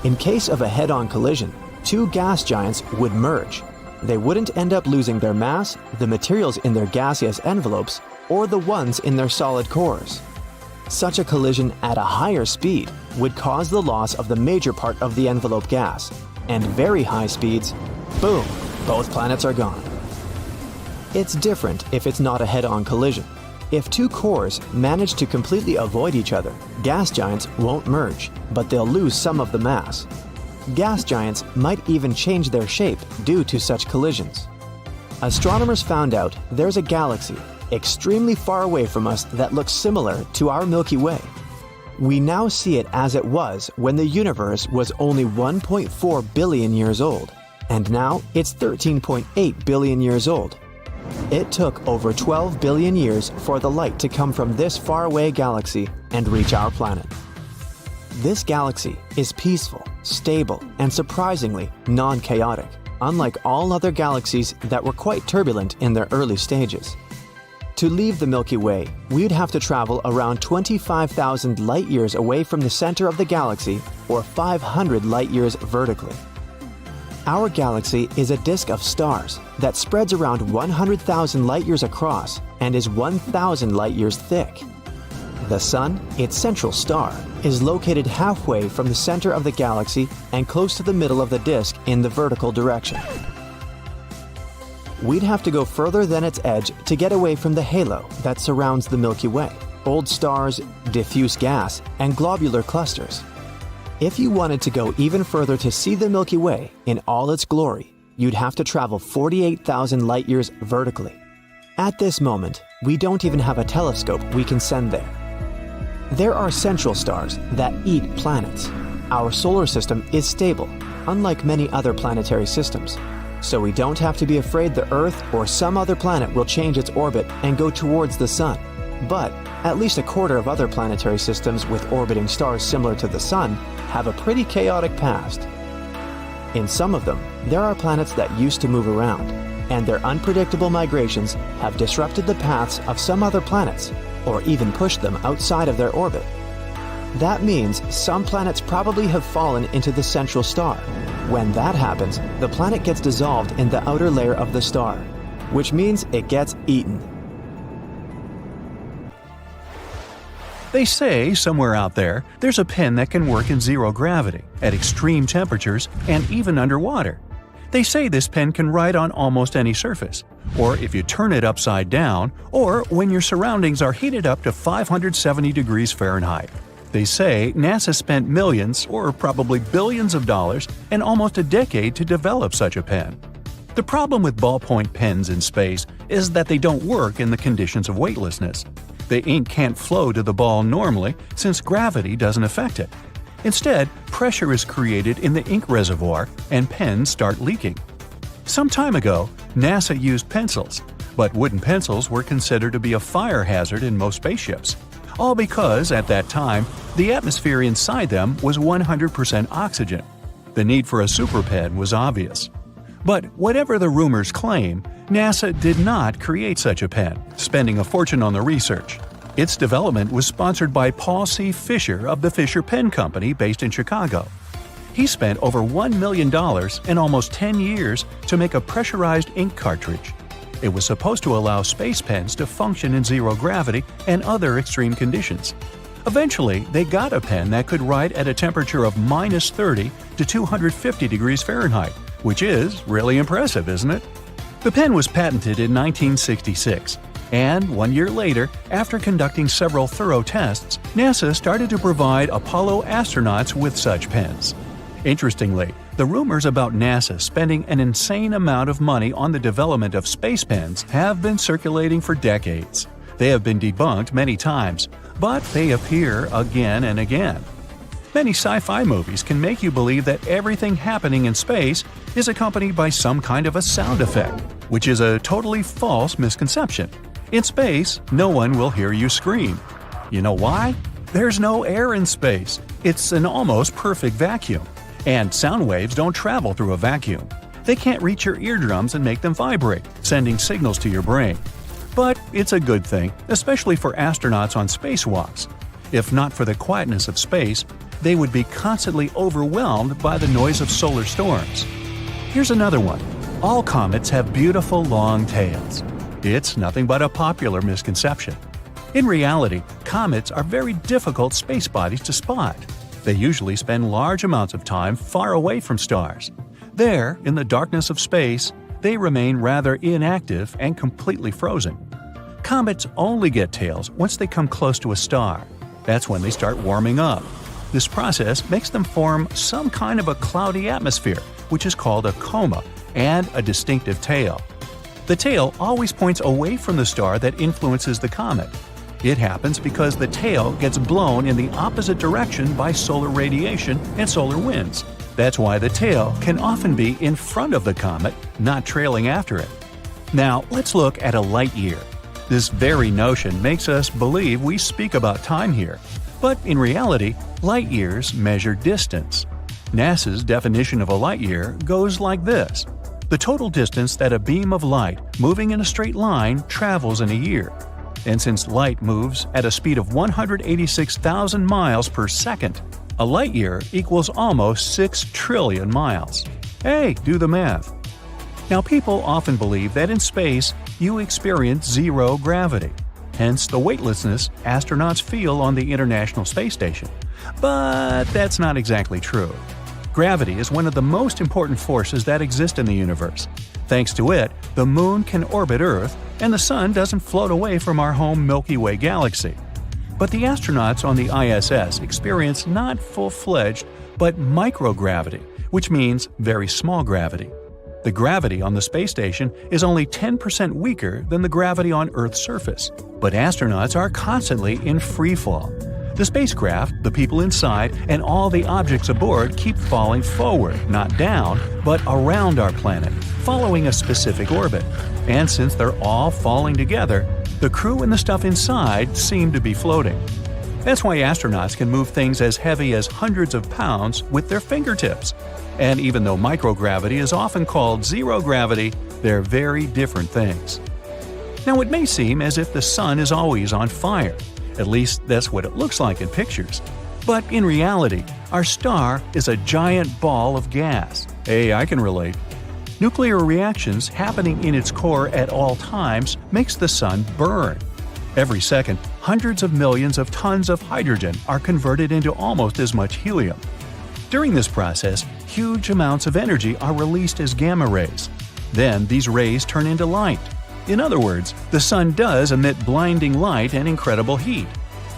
Speaker 2: In case of a head-on collision, 2 gas giants would merge. They wouldn't end up losing their mass, the materials in their gaseous envelopes, or the ones in their solid cores. Such a collision at a higher speed would cause the loss of the major part of the envelope gas, and very high speeds, boom, both planets are gone. It's different if it's not a head-on collision. If 2 cores manage to completely avoid each other, gas giants won't merge, but they'll lose some of the mass. Gas giants might even change their shape due to such collisions. Astronomers found out there's a galaxy extremely far away from us that looks similar to our Milky Way. We now see it as it was when the universe was only 1.4 billion years old, and now it's 13.8 billion years old. It took over 12 billion years for the light to come from this faraway galaxy and reach our planet. This galaxy is peaceful, stable, and surprisingly non-chaotic, unlike all other galaxies that were quite turbulent in their early stages. To leave the Milky Way, we'd have to travel around 25,000 light-years away from the center of the galaxy, or 500 light-years vertically. Our galaxy is a disk of stars that spreads around 100,000 light-years across and is 1,000 light-years thick. The Sun, its central star, is located halfway from the center of the galaxy and close to the middle of the disk in the vertical direction. We'd have to go further than its edge to get away from the halo that surrounds the Milky Way, old stars, diffuse gas, and globular clusters. If you wanted to go even further to see the Milky Way in all its glory, you'd have to travel 48,000 light-years vertically. At this moment, we don't even have a telescope we can send there. There are central stars that eat planets. Our solar system is stable, unlike many other planetary systems. So we don't have to be afraid the Earth or some other planet will change its orbit and go towards the Sun. But at least a quarter of other planetary systems with orbiting stars similar to the Sun have a pretty chaotic past. In some of them, there are planets that used to move around, and their unpredictable migrations have disrupted the paths of some other planets, or even pushed them outside of their orbit. That means some planets probably have fallen into the central star. When that happens, the planet gets dissolved in the outer layer of the star, which means it gets eaten.
Speaker 1: They say somewhere out there, there's a pen that can work in zero gravity, at extreme temperatures, and even underwater. They say this pen can write on almost any surface, or if you turn it upside down, or when your surroundings are heated up to 570 degrees Fahrenheit. They say NASA spent millions, or probably billions of dollars, and almost a decade to develop such a pen. The problem with ballpoint pens in space is that they don't work in the conditions of weightlessness. The ink can't flow to the ball normally since gravity doesn't affect it. Instead, pressure is created in the ink reservoir and pens start leaking. Some time ago, NASA used pencils, but wooden pencils were considered to be a fire hazard in most spaceships. All because, at that time, the atmosphere inside them was 100% oxygen. The need for a super pen was obvious. But whatever the rumors claim, NASA did not create such a pen, spending a fortune on the research. Its development was sponsored by Paul C. Fisher of the Fisher Pen Company based in Chicago. He spent over $1 million and almost 10 years to make a pressurized ink cartridge. It was supposed to allow space pens to function in zero gravity and other extreme conditions. Eventually, they got a pen that could write at a temperature of -30 to 250 degrees Fahrenheit, which is really impressive, isn't it? The pen was patented in 1966, and 1 year later, after conducting several thorough tests, NASA started to provide Apollo astronauts with such pens. Interestingly, the rumors about NASA spending an insane amount of money on the development of space pens have been circulating for decades. They have been debunked many times, but they appear again and again. Many sci-fi movies can make you believe that everything happening in space is accompanied by some kind of a sound effect, which is a totally false misconception. In space, no one will hear you scream. You know why? There's no air in space. It's an almost perfect vacuum. And sound waves don't travel through a vacuum. They can't reach your eardrums and make them vibrate, sending signals to your brain. But it's a good thing, especially for astronauts on spacewalks. If not for the quietness of space, they would be constantly overwhelmed by the noise of solar storms. Here's another one. All comets have beautiful long tails. It's nothing but a popular misconception. In reality, comets are very difficult space bodies to spot. They usually spend large amounts of time far away from stars. There, in the darkness of space, they remain rather inactive and completely frozen. Comets only get tails once they come close to a star. That's when they start warming up. This process makes them form some kind of a cloudy atmosphere, which is called a coma, and a distinctive tail. The tail always points away from the star that influences the comet. It happens because the tail gets blown in the opposite direction by solar radiation and solar winds. That's why the tail can often be in front of the comet, not trailing after it. Now, let's look at a light year. This very notion makes us believe we speak about time here. But in reality, light years measure distance. NASA's definition of a light year goes like this. The total distance that a beam of light moving in a straight line travels in a year. And since light moves at a speed of 186,000 miles per second, a light year equals almost 6 trillion miles. Hey, do the math. Now, people often believe that in space, you experience zero gravity. hence the weightlessness astronauts feel on the International Space Station. But that's not exactly true. Gravity is one of the most important forces that exist in the universe. Thanks to it, the Moon can orbit Earth, and the Sun doesn't float away from our home Milky Way galaxy. But the astronauts on the ISS experience not full-fledged, but microgravity, which means very small gravity. The gravity on the space station is only 10% weaker than the gravity on Earth's surface, but astronauts are constantly in free fall. The spacecraft, the people inside, and all the objects aboard keep falling forward, not down, but around our planet, following a specific orbit. And since they're all falling together, the crew and the stuff inside seem to be floating. That's why astronauts can move things as heavy as hundreds of pounds with their fingertips. And even though microgravity is often called zero gravity, they're very different things. Now, it may seem as if the sun is always on fire. At least that's what it looks like in pictures. But in reality, our star is a giant ball of gas. Hey, I can relate. Nuclear reactions happening in its core at all times makes the sun burn. Every second, hundreds of millions of tons of hydrogen are converted into almost as much helium. During this process, huge amounts of energy are released as gamma rays. Then these rays turn into light. In other words, the sun does emit blinding light and incredible heat.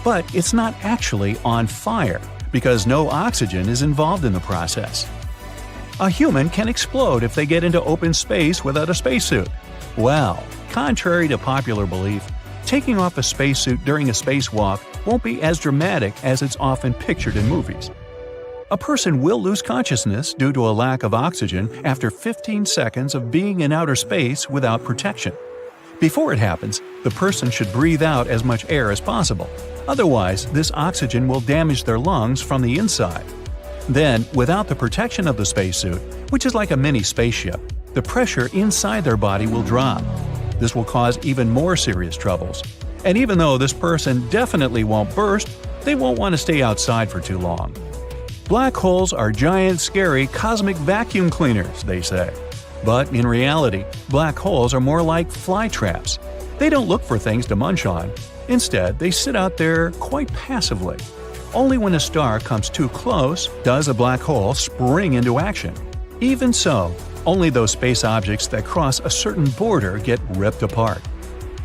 Speaker 1: But it's not actually on fire, because no oxygen is involved in the process. A human can explode if they get into open space without a spacesuit. Well, contrary to popular belief, taking off a spacesuit during a spacewalk won't be as dramatic as it's often pictured in movies. A person will lose consciousness due to a lack of oxygen after 15 seconds of being in outer space without protection. Before it happens, the person should breathe out as much air as possible. Otherwise, this oxygen will damage their lungs from the inside. Then, without the protection of the spacesuit, which is like a mini spaceship, the pressure inside their body will drop. This will cause even more serious troubles. And even though this person definitely won't burst, they won't want to stay outside for too long. Black holes are giant, scary cosmic vacuum cleaners, they say. But in reality, black holes are more like fly traps. They don't look for things to munch on. Instead, they sit out there quite passively. Only when a star comes too close does a black hole spring into action. Even so, only those space objects that cross a certain border get ripped apart.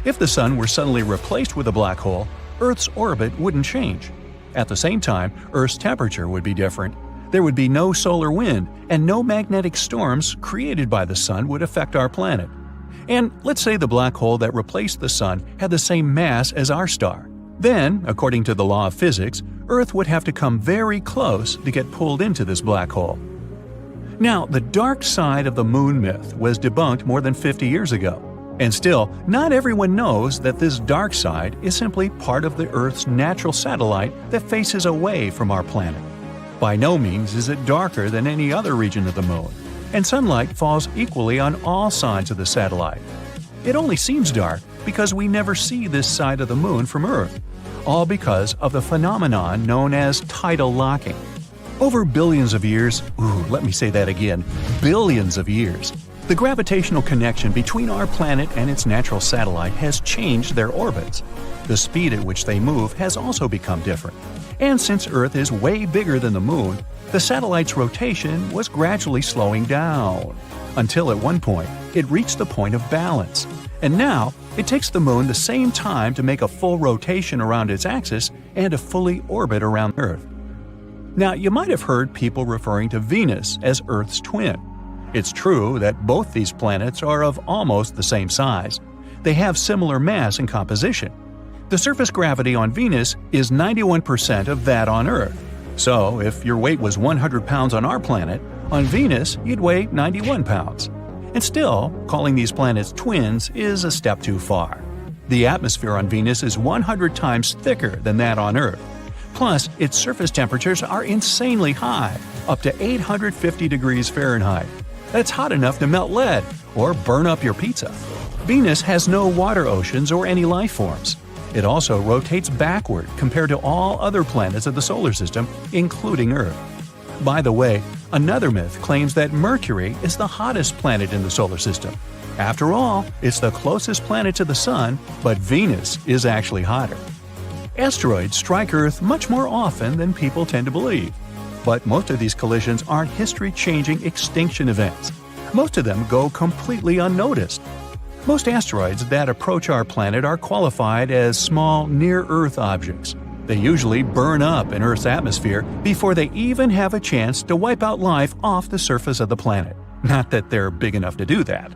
Speaker 1: If the sun were suddenly replaced with a black hole, Earth's orbit wouldn't change. At the same time, Earth's temperature would be different. There would be no solar wind, and no magnetic storms created by the sun would affect our planet. And let's say the black hole that replaced the sun had the same mass as our star. Then, according to the law of physics, Earth would have to come very close to get pulled into this black hole. Now, the dark side of the moon myth was debunked more than 50 years ago. And still, not everyone knows that this dark side is simply part of the Earth's natural satellite that faces away from our planet. By no means is it darker than any other region of the moon, and sunlight falls equally on all sides of the satellite. It only seems dark because we never see this side of the moon from Earth, all because of the phenomenon known as tidal locking. Over billions of years, let me say that again, billions of years, the gravitational connection between our planet and its natural satellite has changed their orbits. The speed at which they move has also become different. And since Earth is way bigger than the Moon, the satellite's rotation was gradually slowing down, until at one point it reached the point of balance. And now, it takes the Moon the same time to make a full rotation around its axis and to fully orbit around Earth. Now, you might have heard people referring to Venus as Earth's twin. It's true that both these planets are of almost the same size. They have similar mass and composition. The surface gravity on Venus is 91% of that on Earth. So, if your weight was 100 pounds on our planet, on Venus you'd weigh 91 pounds. And still, calling these planets twins is a step too far. The atmosphere on Venus is 100 times thicker than that on Earth. Plus, its surface temperatures are insanely high, up to 850 degrees Fahrenheit. That's hot enough to melt lead or burn up your pizza. Venus has no water oceans or any life forms. It also rotates backward compared to all other planets of the solar system, including Earth. By the way, another myth claims that Mercury is the hottest planet in the solar system. After all, it's the closest planet to the Sun, but Venus is actually hotter. Asteroids strike Earth much more often than people tend to believe. But most of these collisions aren't history-changing extinction events. Most of them go completely unnoticed. Most asteroids that approach our planet are qualified as small, near-Earth objects. They usually burn up in Earth's atmosphere before they even have a chance to wipe out life off the surface of the planet. Not that they're big enough to do that.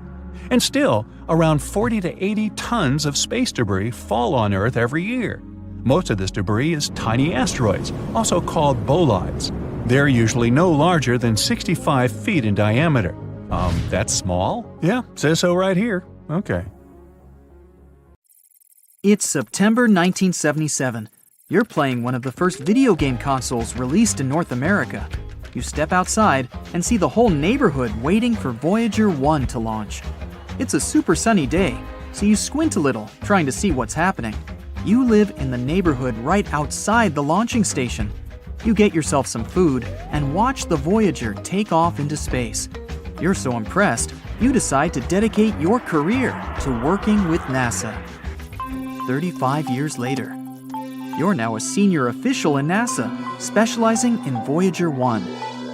Speaker 1: And still, around 40 to 80 tons of space debris fall on Earth every year. Most of this debris is tiny asteroids, also called bolides. They're usually no larger than 65 feet in diameter. That's small? Yeah, says so right here. Okay.
Speaker 5: It's September 1977. You're playing one of the first video game consoles released in North America. You step outside and see the whole neighborhood waiting for Voyager 1 to launch. It's a super sunny day, so you squint a little, trying to see what's happening. You live in the neighborhood right outside the launching station. You get yourself some food and watch the Voyager take off into space. You're so impressed, you decide to dedicate your career to working with NASA. 35 years later, you're now a senior official in NASA, specializing in Voyager 1.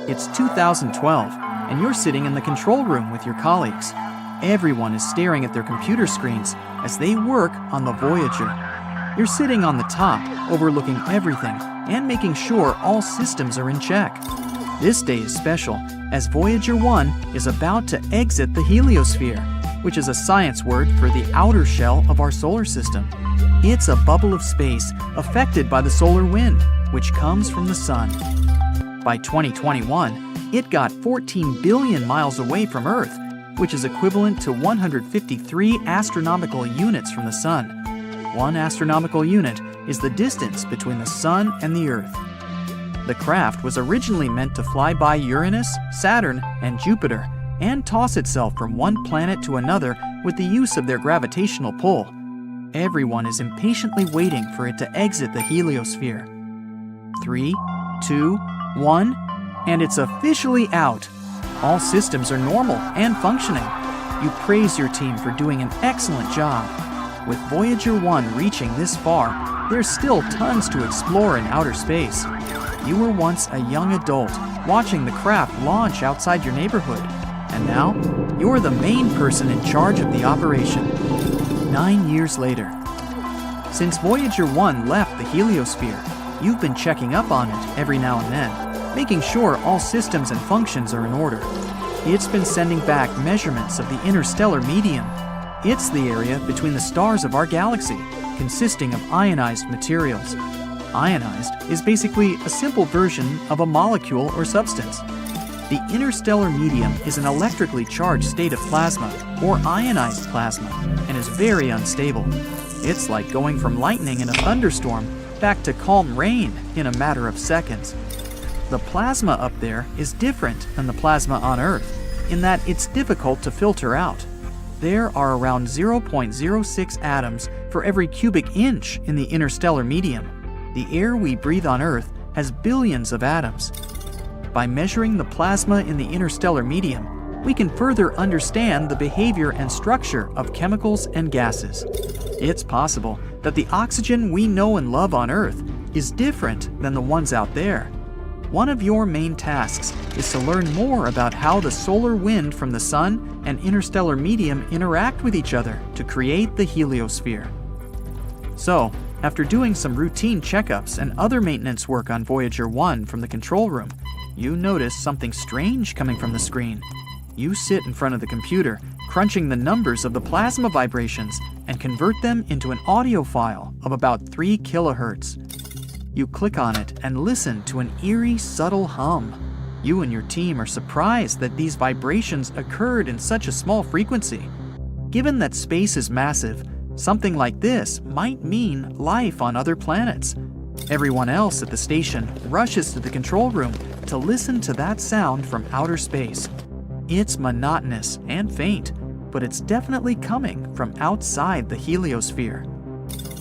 Speaker 5: It's 2012, and you're sitting in the control room with your colleagues. Everyone is staring at their computer screens as they work on the Voyager. You're sitting on the top, overlooking everything and making sure all systems are in check. This day is special, as Voyager 1 is about to exit the heliosphere, which is a science word for the outer shell of our solar system. It's a bubble of space affected by the solar wind, which comes from the Sun. By 2021, it got 14 billion miles away from Earth, which is equivalent to 153 astronomical units from the Sun. 1 astronomical unit is the distance between the Sun and the Earth. The craft was originally meant to fly by Uranus, Saturn, and Jupiter, and toss itself from one planet to another with the use of their gravitational pull. Everyone is impatiently waiting for it to exit the heliosphere. 3, 2, 1, and it's officially out. All systems are normal and functioning. You praise your team for doing an excellent job. With Voyager 1 reaching this far, there's still tons to explore in outer space. You were once a young adult watching the craft launch outside your neighborhood, and now you're the main person in charge of the operation. 9 years later. Since Voyager 1 left the heliosphere, you've been checking up on it every now and then, making sure all systems and functions are in order. It's been sending back measurements of the interstellar medium. It's the area between the stars of our galaxy, consisting of ionized materials. Ionized is basically a simple version of a molecule or substance. The interstellar medium is an electrically charged state of plasma, or ionized plasma, and is very unstable. It's like going from lightning in a thunderstorm back to calm rain in a matter of seconds. The plasma up there is different than the plasma on Earth, in that it's difficult to filter out. There are around 0.06 atoms for every cubic inch in the interstellar medium. The air we breathe on Earth has billions of atoms. By measuring the plasma in the interstellar medium, we can further understand the behavior and structure of chemicals and gases. It's possible that the oxygen we know and love on Earth is different than the ones out there. One of your main tasks is to learn more about how the solar wind from the Sun and interstellar medium interact with each other to create the heliosphere. So, after doing some routine checkups and other maintenance work on Voyager 1 from the control room, you notice something strange coming from the screen. You sit in front of the computer, crunching the numbers of the plasma vibrations and convert them into an audio file of about 3 kilohertz. You click on it and listen to an eerie, subtle hum. You and your team are surprised that these vibrations occurred in such a small frequency. Given that space is massive, something like this might mean life on other planets. Everyone else at the station rushes to the control room to listen to that sound from outer space. It's monotonous and faint, but it's definitely coming from outside the heliosphere.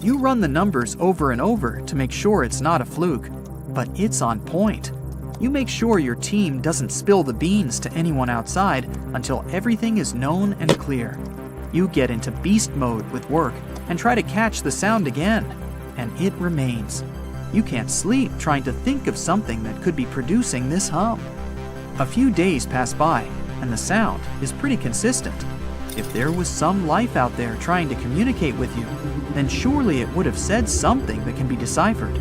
Speaker 5: You run the numbers over and over to make sure it's not a fluke, but it's on point. You make sure your team doesn't spill the beans to anyone outside until everything is known and clear. You get into beast mode with work and try to catch the sound again, and it remains. You can't sleep trying to think of something that could be producing this hum. A few days pass by, and the sound is pretty consistent. If there was some life out there trying to communicate with you, then surely it would have said something that can be deciphered.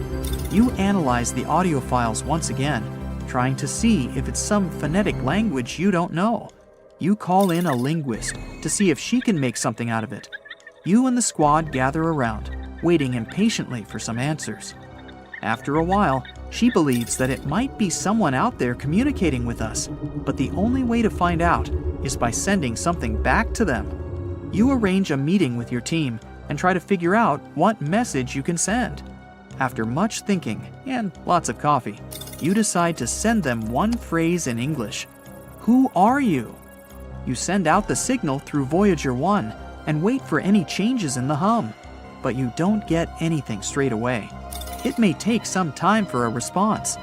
Speaker 5: You analyze the audio files once again, trying to see if it's some phonetic language you don't know. You call in a linguist to see if she can make something out of it. You and the squad gather around, waiting impatiently for some answers. After a while, she believes that it might be someone out there communicating with us, but the only way to find out is by sending something back to them. You arrange a meeting with your team and try to figure out what message you can send. After much thinking and lots of coffee, you decide to send them one phrase in English. Who are you? You send out the signal through Voyager 1 and wait for any changes in the hum, but you don't get anything straight away. It may take some time for a response.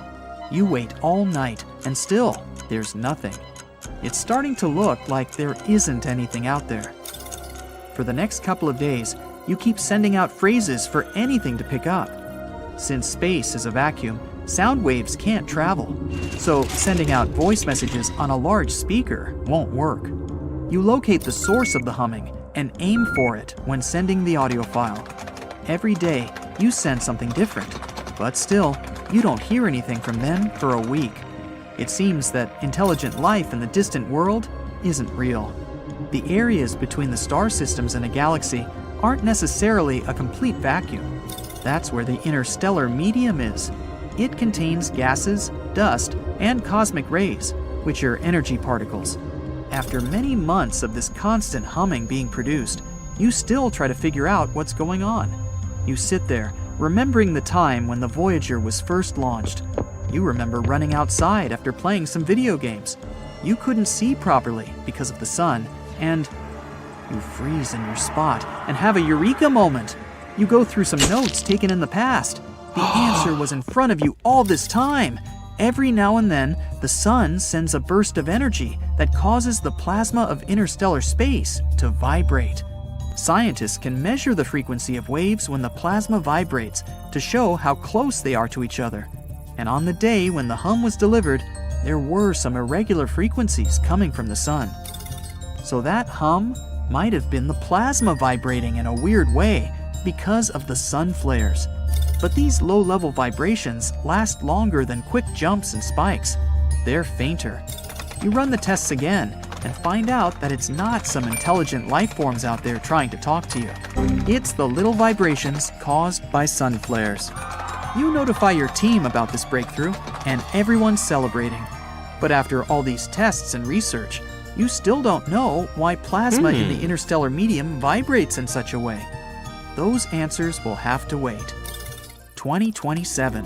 Speaker 5: You wait all night and still, there's nothing. It's starting to look like there isn't anything out there. For the next couple of days, you keep sending out phrases for anything to pick up. Since space is a vacuum, sound waves can't travel, so sending out voice messages on a large speaker won't work. You locate the source of the humming and aim for it when sending the audio file. Every day, you send something different, but still, you don't hear anything from them for a week. It seems that intelligent life in the distant world isn't real. The areas between the star systems in a galaxy aren't necessarily a complete vacuum. That's where the interstellar medium is. It contains gases, dust, and cosmic rays, which are energy particles. After many months of this constant humming being produced, you still try to figure out what's going on. You sit there, remembering the time when the Voyager was first launched. You remember running outside after playing some video games. You couldn't see properly because of the sun, and you freeze in your spot and have a eureka moment. You go through some notes taken in the past. The answer was in front of you all this time. Every now and then, the sun sends a burst of energy that causes the plasma of interstellar space to vibrate. Scientists can measure the frequency of waves when the plasma vibrates to show how close they are to each other. And on the day when the hum was delivered, there were some irregular frequencies coming from the sun. So that hum might have been the plasma vibrating in a weird way because of the sun flares. But these low-level vibrations last longer than quick jumps and spikes. They're fainter. You run the tests again and find out that it's not some intelligent life forms out there trying to talk to you. It's the little vibrations caused by sun flares. You notify your team about this breakthrough, and everyone's celebrating. But after all these tests and research, you still don't know why plasma in the interstellar medium vibrates in such a way. Those answers will have to wait. 2027.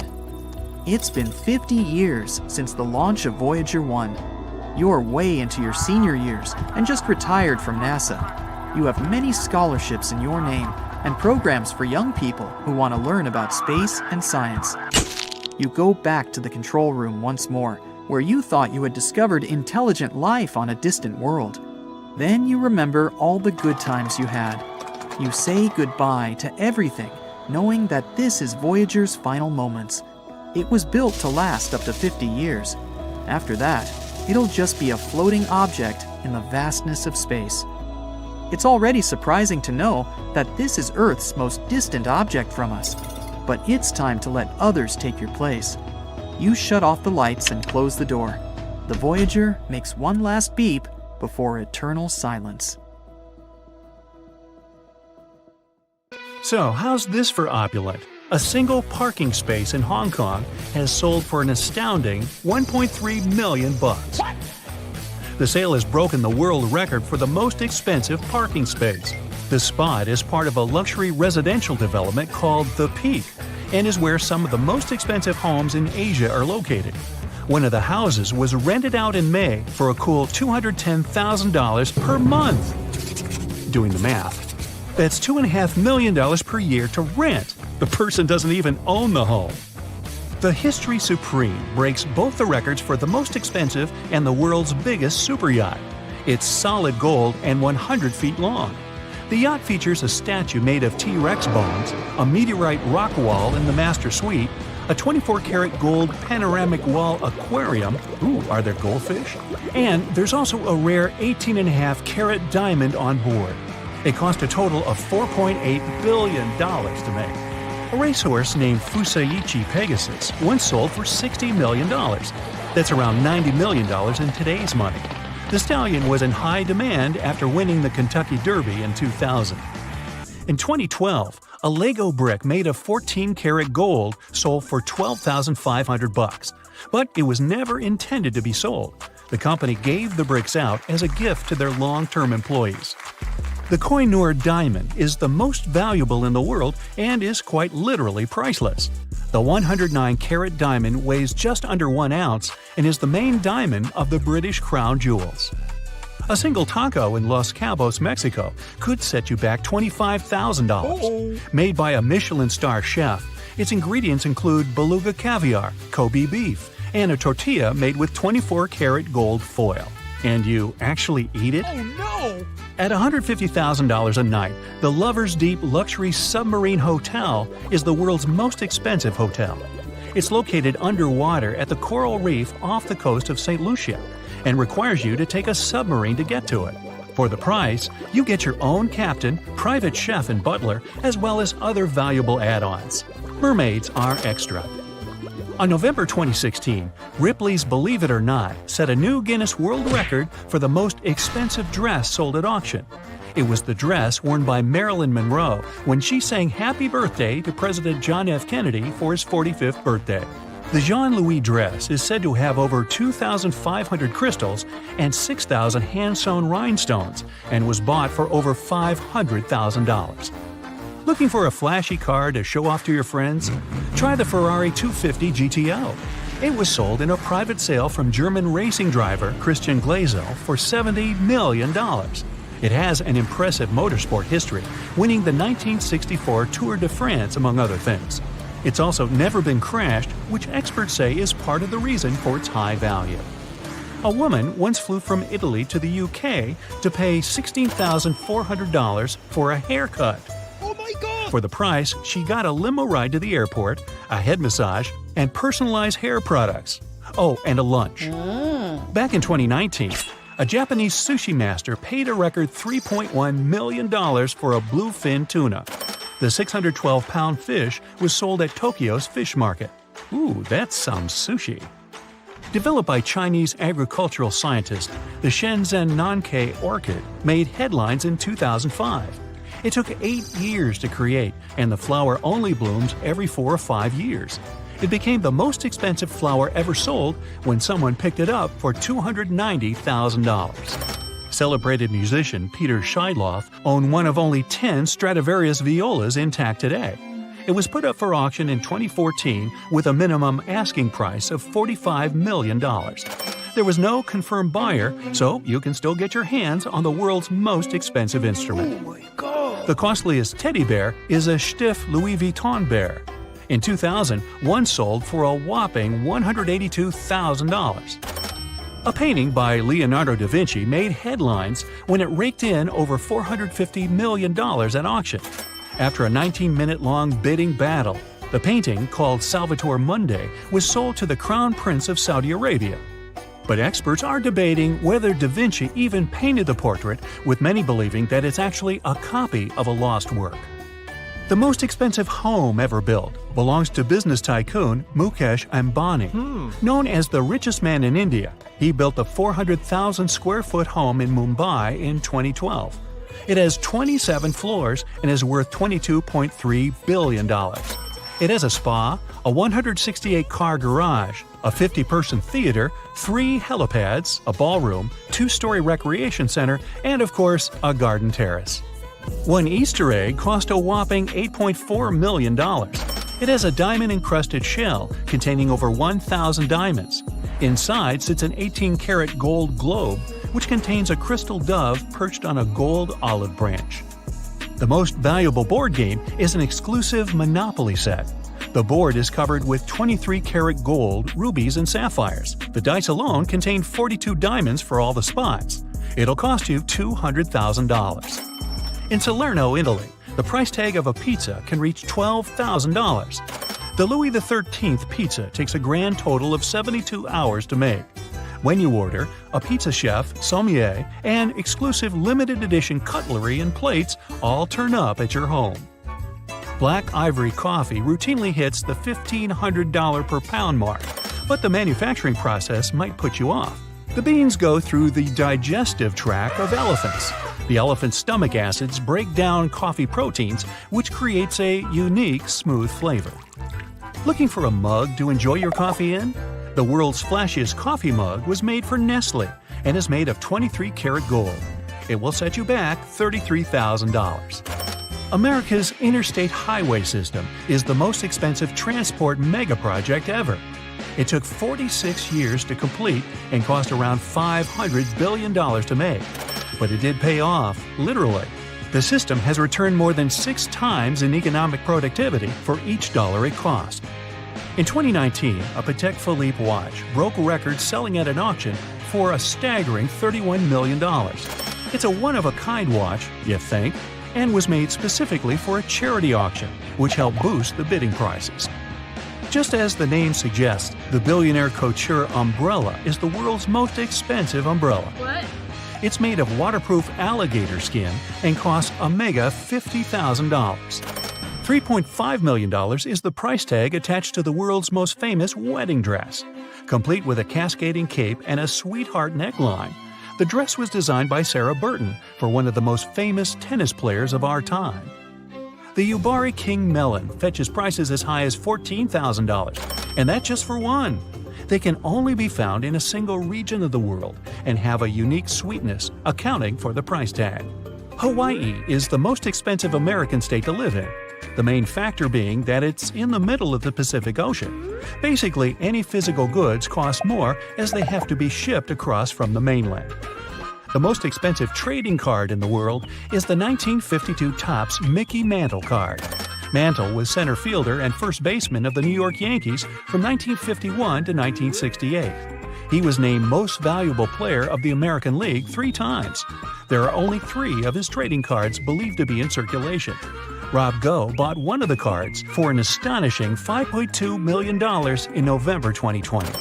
Speaker 5: It's been 50 years since the launch of Voyager 1. You're way into your senior years and just retired from NASA. You have many scholarships in your name and programs for young people who want to learn about space and science. You go back to the control room once more, where you thought you had discovered intelligent life on a distant world. Then you remember all the good times you had. You say goodbye to everything, knowing that this is Voyager's final moments. It was built to last up to 50 years. After that, it'll just be a floating object in the vastness of space. It's already surprising to know that this is Earth's most distant object from us, but it's time to let others take your place. You shut off the lights and close the door. The Voyager makes one last beep before eternal silence.
Speaker 1: So, how's this for opulent? A single parking space in Hong Kong has sold for an astounding $1.3 million. The sale has broken the world record for the most expensive parking space. The spot is part of a luxury residential development called The Peak and is where some of the most expensive homes in Asia are located. One of the houses was rented out in May for a cool $210,000 per month. Doing the math, that's $2.5 million per year to rent. The person doesn't even own the home. The History Supreme breaks both the records for the most expensive and the world's biggest super yacht. It's solid gold and 100 feet long. The yacht features a statue made of T-Rex bones, a meteorite rock wall in the master suite, a 24-karat gold panoramic wall aquarium — ooh, are there goldfish? — and there's also a rare 18.5-carat diamond on board. It cost a total of $4.8 billion to make. A racehorse named Fusaichi Pegasus once sold for $60 million. That's around $90 million in today's money. The stallion was in high demand after winning the Kentucky Derby in 2000. In 2012, a Lego brick made of 14-karat gold sold for $12,500, but it was never intended to be sold. The company gave the bricks out as a gift to their long-term employees. The Koh-i-Noor diamond is the most valuable in the world and is quite literally priceless. The 109-carat diamond weighs just under 1 ounce and is the main diamond of the British crown jewels. A single taco in Los Cabos, Mexico, could set you back $25,000. Made by a Michelin star chef, its ingredients include beluga caviar, Kobe beef, and a tortilla made with 24-karat gold foil. And you actually eat it?
Speaker 5: Oh no!
Speaker 1: At $150,000 a night, the Lover's Deep Luxury Submarine Hotel is the world's most expensive hotel. It's located underwater at the coral reef off the coast of St. Lucia and requires you to take a submarine to get to it. For the price, you get your own captain, private chef and butler, as well as other valuable add-ons. Mermaids are extra. On November 2016, Ripley's Believe It or Not set a new Guinness World Record for the most expensive dress sold at auction. It was the dress worn by Marilyn Monroe when she sang Happy Birthday to President John F. Kennedy for his 45th birthday. The Jean-Louis dress is said to have over 2,500 crystals and 6,000 hand-sewn rhinestones and was bought for over $500,000. Looking for a flashy car to show off to your friends? Try the Ferrari 250 GTO. It was sold in a private sale from German racing driver Christian Glazel for $70 million. It has an impressive motorsport history, winning the 1964 Tour de France among other things. It's also never been crashed, which experts say is part of the reason for its high value. A woman once flew from Italy to the UK to pay $16,400 for a haircut. For the price, she got a limo ride to the airport, a head massage, and personalized hair products. Oh, and a lunch. Back in 2019, a Japanese sushi master paid a record $3.1 million for a bluefin tuna. The 612-pound fish was sold at Tokyo's fish market. Ooh, that's some sushi. Developed by Chinese agricultural scientists, the Shenzhen Nankei orchid made headlines in 2005. It took 8 years to create, and the flower only blooms every 4 or 5 years. It became the most expensive flower ever sold when someone picked it up for $290,000. Celebrated musician Peter Scheiloff owned one of only 10 Stradivarius violas intact today. It was put up for auction in 2014 with a minimum asking price of $45 million. There was no confirmed buyer, so you can still get your hands on the world's most expensive instrument.
Speaker 5: Oh my god!
Speaker 1: The costliest teddy bear is a Stiff Louis Vuitton bear. In 2000, one sold for a whopping $182,000. A painting by Leonardo da Vinci made headlines when it raked in over $450 million at auction. After a 19-minute-long bidding battle, the painting, called Salvator Mundi, was sold to the Crown Prince of Saudi Arabia. But experts are debating whether da Vinci even painted the portrait, with many believing that it's actually a copy of a lost work. The most expensive home ever built belongs to business tycoon Mukesh Ambani. Known as the richest man in India, he built the 400,000-square-foot home in Mumbai in 2012. It has 27 floors and is worth $22.3 billion. It has a spa, a 168-car garage, a 50-person theater, 3 helipads, a ballroom, 2-story recreation center, and of course, a garden terrace. One Easter egg cost a whopping $8.4 million. It has a diamond-encrusted shell containing over 1,000 diamonds. Inside sits an 18-karat gold globe, which contains a crystal dove perched on a gold olive branch. The most valuable board game is an exclusive Monopoly set. The board is covered with 23-karat gold, rubies, and sapphires. The dice alone contain 42 diamonds for all the spots. It'll cost you $200,000. In Salerno, Italy, the price tag of a pizza can reach $12,000. The Louis XIII pizza takes a grand total of 72 hours to make. When you order, a pizza chef, sommelier, and exclusive limited edition cutlery and plates all turn up at your home. Black Ivory coffee routinely hits the $1,500 per pound mark, but the manufacturing process might put you off. The beans go through the digestive tract of elephants. The elephant's stomach acids break down coffee proteins, which creates a unique, smooth flavor. Looking for a mug to enjoy your coffee in? The world's flashiest coffee mug was made for Nestle and is made of 23-karat gold. It will set you back $33,000. America's interstate highway system is the most expensive transport mega-project ever. It took 46 years to complete and cost around $500 billion to make. But it did pay off, literally. The system has returned more than 6 times in economic productivity for each dollar it cost. In 2019, a Patek Philippe watch broke records selling at an auction for a staggering $31 million. It's a one-of-a-kind watch, you think, and was made specifically for a charity auction, which helped boost the bidding prices. Just as the name suggests, the billionaire couture umbrella is the world's most expensive umbrella.
Speaker 6: What?
Speaker 1: It's made of waterproof alligator skin and costs a mega $50,000. $3.5 million is the price tag attached to the world's most famous wedding dress. Complete with a cascading cape and a sweetheart neckline, the dress was designed by Sarah Burton for one of the most famous tennis players of our time. The Ubari King melon fetches prices as high as $14,000, and that's just for one. They can only be found in a single region of the world and have a unique sweetness, accounting for the price tag. Hawaii is the most expensive American state to live in. The main factor being that it's in the middle of the Pacific Ocean. Basically, any physical goods cost more as they have to be shipped across from the mainland. The most expensive trading card in the world is the 1952 Topps Mickey Mantle card. Mantle was center fielder and first baseman of the New York Yankees from 1951 to 1968. He was named Most Valuable Player of the American League 3 times. There are only 3 of his trading cards believed to be in circulation. Rob Goe bought one of the cards for an astonishing $5.2 million in November 2020.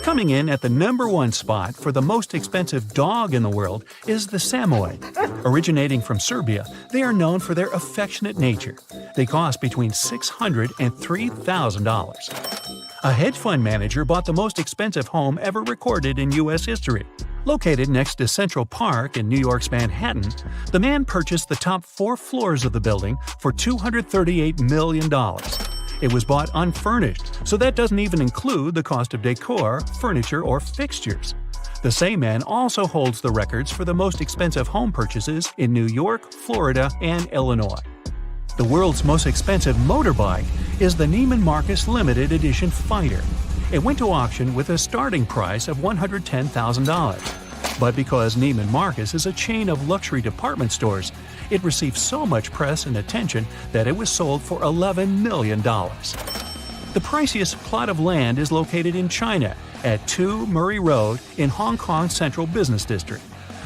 Speaker 1: Coming in at the #1 spot for the most expensive dog in the world is the Samoyed. Originating from Serbia, they are known for their affectionate nature. They cost between $600 and $3,000. A hedge fund manager bought the most expensive home ever recorded in U.S. history. Located next to Central Park in New York's Manhattan, the man purchased the top 4 floors of the building for $238 million. It was bought unfurnished, so that doesn't even include the cost of decor, furniture, or fixtures. The same man also holds the records for the most expensive home purchases in New York, Florida, and Illinois. The world's most expensive motorbike is the Neiman Marcus Limited Edition Fighter. It went to auction with a starting price of $110,000. But because Neiman Marcus is a chain of luxury department stores, it received so much press and attention that it was sold for $11 million. The priciest plot of land is located in China at 2 Murray Road in Hong Kong's Central Business District.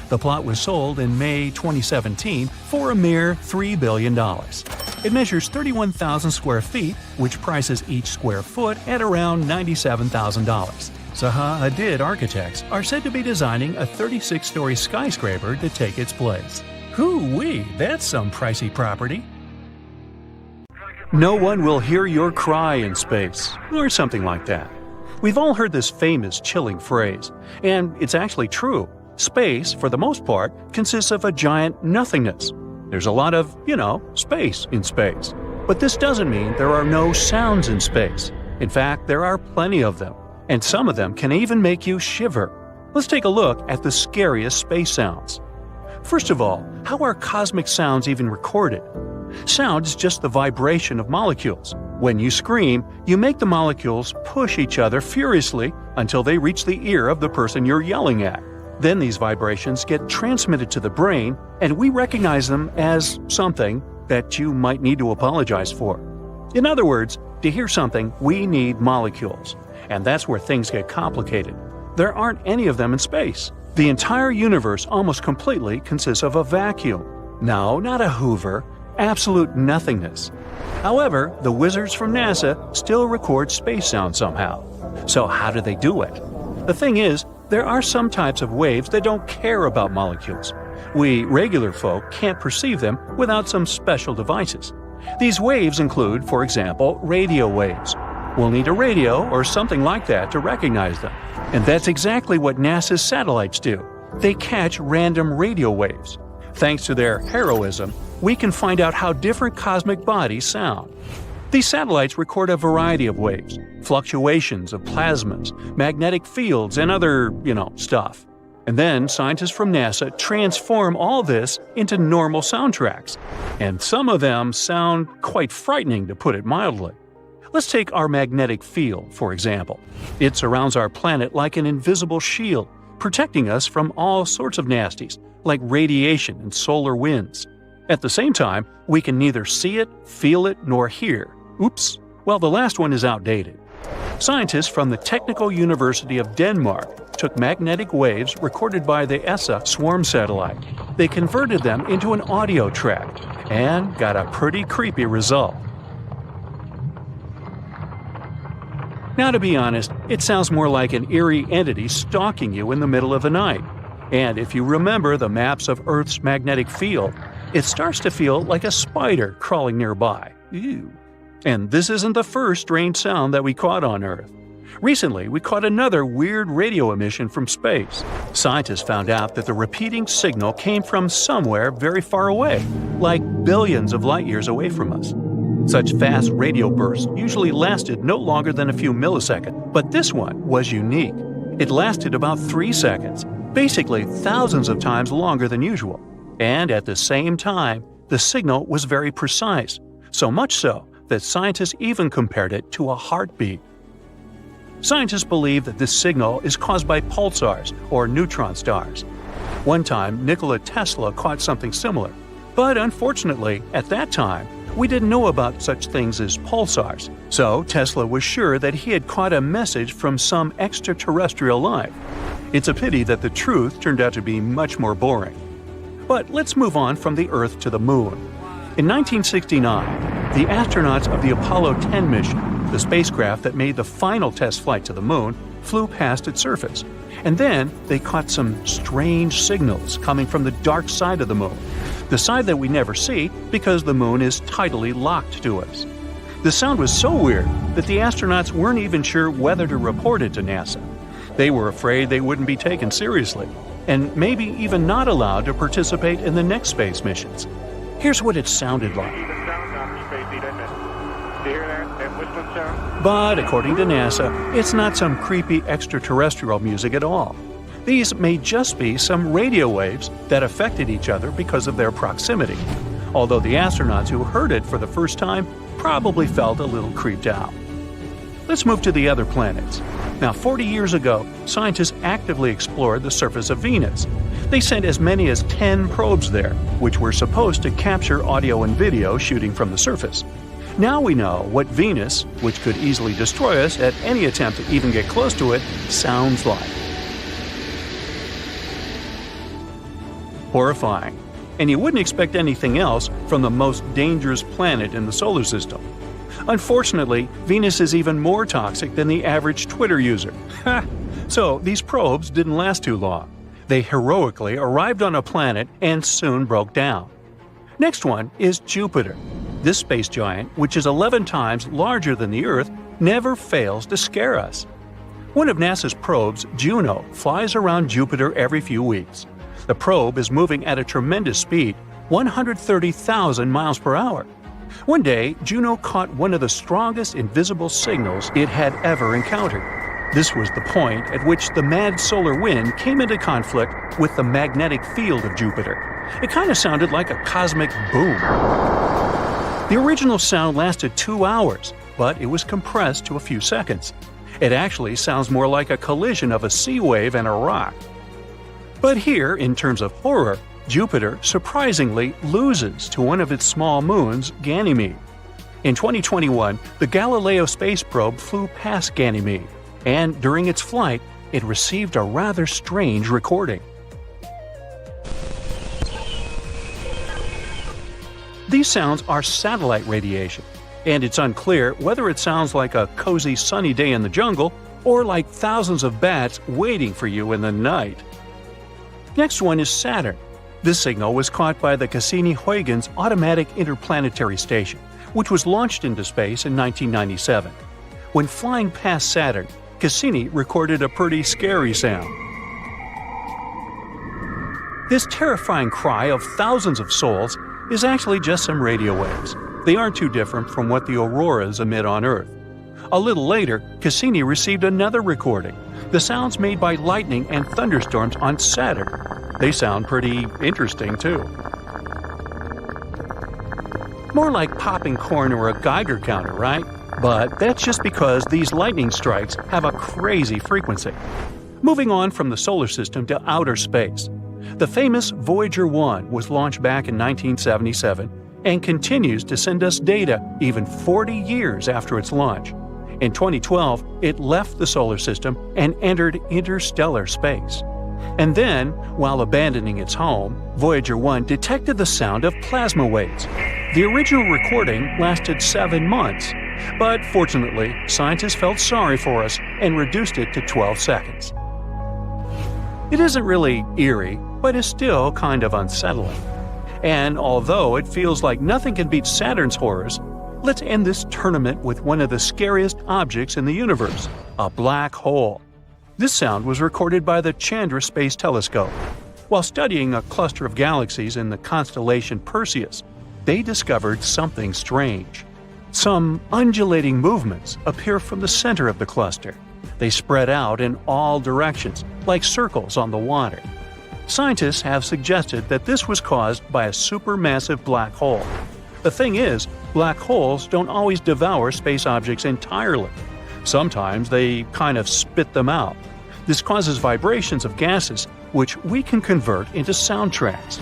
Speaker 1: The plot was sold in May 2017 for a mere $3 billion. It measures 31,000 square feet, which prices each square foot at around $97,000. Zaha Hadid architects are said to be designing a 36-story skyscraper to take its place. Hoo-wee, that's some pricey property. No one will hear your cry in space, or something like that. We've all heard this famous chilling phrase, and it's actually true. Space, for the most part, consists of a giant nothingness. There's a lot of, space in space. But this doesn't mean there are no sounds in space. In fact, there are plenty of them, and some of them can even make you shiver. Let's take a look at the scariest space sounds. First of all, how are cosmic sounds even recorded? Sound is just the vibration of molecules. When you scream, you make the molecules push each other furiously until they reach the ear of the person you're yelling at. Then these vibrations get transmitted to the brain, and we recognize them as something that you might need to apologize for. In other words, To hear something, we need molecules. And that's where things get complicated. There aren't any of them in space. The entire universe almost completely consists of a vacuum. No, not a Hoover. Absolute nothingness. However, the wizards from NASA still record space sound somehow. So how do they do it? The thing is, there are some types of waves that don't care about molecules. We regular folk can't perceive them without some special devices. These waves include, for example, radio waves. We'll need a radio or something like that to recognize them. And that's exactly what NASA's satellites do. They catch random radio waves. Thanks to their heroism, we can find out how different cosmic bodies sound. These satellites record a variety of waves, fluctuations of plasmas, magnetic fields, and other, stuff. And then scientists from NASA transform all this into normal soundtracks. And some of them sound quite frightening, to put it mildly. Let's take our magnetic field, for example. It surrounds our planet like an invisible shield, protecting us from all sorts of nasties, like radiation and solar winds. At the same time, we can neither see it, feel it, nor hear. Oops. Well, the last one is outdated. Scientists from the Technical University of Denmark took magnetic waves recorded by the ESA swarm satellite. They converted them into an audio track and got a pretty creepy result. Now, to be honest, it sounds more like an eerie entity stalking you in the middle of the night. And if you remember the maps of Earth's magnetic field, it starts to feel like a spider crawling nearby. Ew. And this isn't the first strange sound that we caught on Earth. Recently, we caught another weird radio emission from space. Scientists found out that the repeating signal came from somewhere very far away, like billions of light years away from us. Such fast radio bursts usually lasted no longer than a few milliseconds, but this one was unique. It lasted about 3 seconds, basically thousands of times longer than usual. And at the same time, the signal was very precise, so much so that scientists even compared it to a heartbeat. Scientists believe that this signal is caused by pulsars, or neutron stars. One time, Nikola Tesla caught something similar, but unfortunately, at that time, we didn't know about such things as pulsars, so Tesla was sure that he had caught a message from some extraterrestrial life. It's a pity that the truth turned out to be much more boring. But let's move on from the Earth to the Moon. In 1969, the astronauts of the Apollo 10 mission, the spacecraft that made the final test flight to the Moon, flew past its surface. And then they caught some strange signals coming from the dark side of the Moon, the side that we never see because the Moon is tidally locked to us. The sound was so weird that the astronauts weren't even sure whether to report it to NASA. They were afraid they wouldn't be taken seriously, and maybe even not allowed to participate in the next space missions. Here's what it sounded like. But according to NASA, it's not some creepy extraterrestrial music at all. These may just be some radio waves that affected each other because of their proximity, although the astronauts who heard it for the first time probably felt a little creeped out. Let's move to the other planets. Now, 40 years ago, scientists actively explored the surface of Venus. They sent as many as 10 probes there, which were supposed to capture audio and video shooting from the surface. Now we know what Venus, which could easily destroy us at any attempt to even get close to it, sounds like. Horrifying. And you wouldn't expect anything else from the most dangerous planet in the solar system. Unfortunately, Venus is even more toxic than the average Twitter user. So these probes didn't last too long. They heroically arrived on a planet and soon broke down. Next one is Jupiter. This space giant, which is 11 times larger than the Earth, never fails to scare us. One of NASA's probes, Juno, flies around Jupiter every few weeks. The probe is moving at a tremendous speed, 130,000 miles per hour. One day, Juno caught one of the strongest invisible signals it had ever encountered. This was the point at which the mad solar wind came into conflict with the magnetic field of Jupiter. It kind of sounded like a cosmic boom. The original sound lasted 2 hours, but it was compressed to a few seconds. It actually sounds more like a collision of a sea wave and a rock. But here, in terms of horror, Jupiter surprisingly loses to one of its small moons, Ganymede. In 2021, the Galileo space probe flew past Ganymede, and during its flight, it received a rather strange recording. These sounds are satellite radiation, and it's unclear whether it sounds like a cozy sunny day in the jungle or like thousands of bats waiting for you in the night. Next one is Saturn. This signal was caught by the Cassini-Huygens Automatic Interplanetary Station, which was launched into space in 1997. When flying past Saturn, Cassini recorded a pretty scary sound. This terrifying cry of thousands of souls is actually just some radio waves. They aren't too different from what the auroras emit on Earth. A little later, Cassini received another recording, the sounds made by lightning and thunderstorms on Saturn. They sound pretty interesting too. More like popping corn or a Geiger counter, right? But that's just because these lightning strikes have a crazy frequency. Moving on from the solar system to outer space. The famous Voyager 1 was launched back in 1977 and continues to send us data even 40 years after its launch. In 2012, it left the solar system and entered interstellar space. And then, while abandoning its home, Voyager 1 detected the sound of plasma waves. The original recording lasted 7 months, but fortunately, scientists felt sorry for us and reduced it to 12 seconds. It isn't really eerie, but is still kind of unsettling. And although it feels like nothing can beat Saturn's horrors, let's end this tournament with one of the scariest objects in the universe, a black hole. This sound was recorded by the Chandra Space Telescope. While studying a cluster of galaxies in the constellation Perseus, they discovered something strange. Some undulating movements appear from the center of the cluster. They spread out in all directions, like circles on the water. Scientists have suggested that this was caused by a supermassive black hole. The thing is, black holes don't always devour space objects entirely. Sometimes they kind of spit them out. This causes vibrations of gases, which we can convert into soundtracks.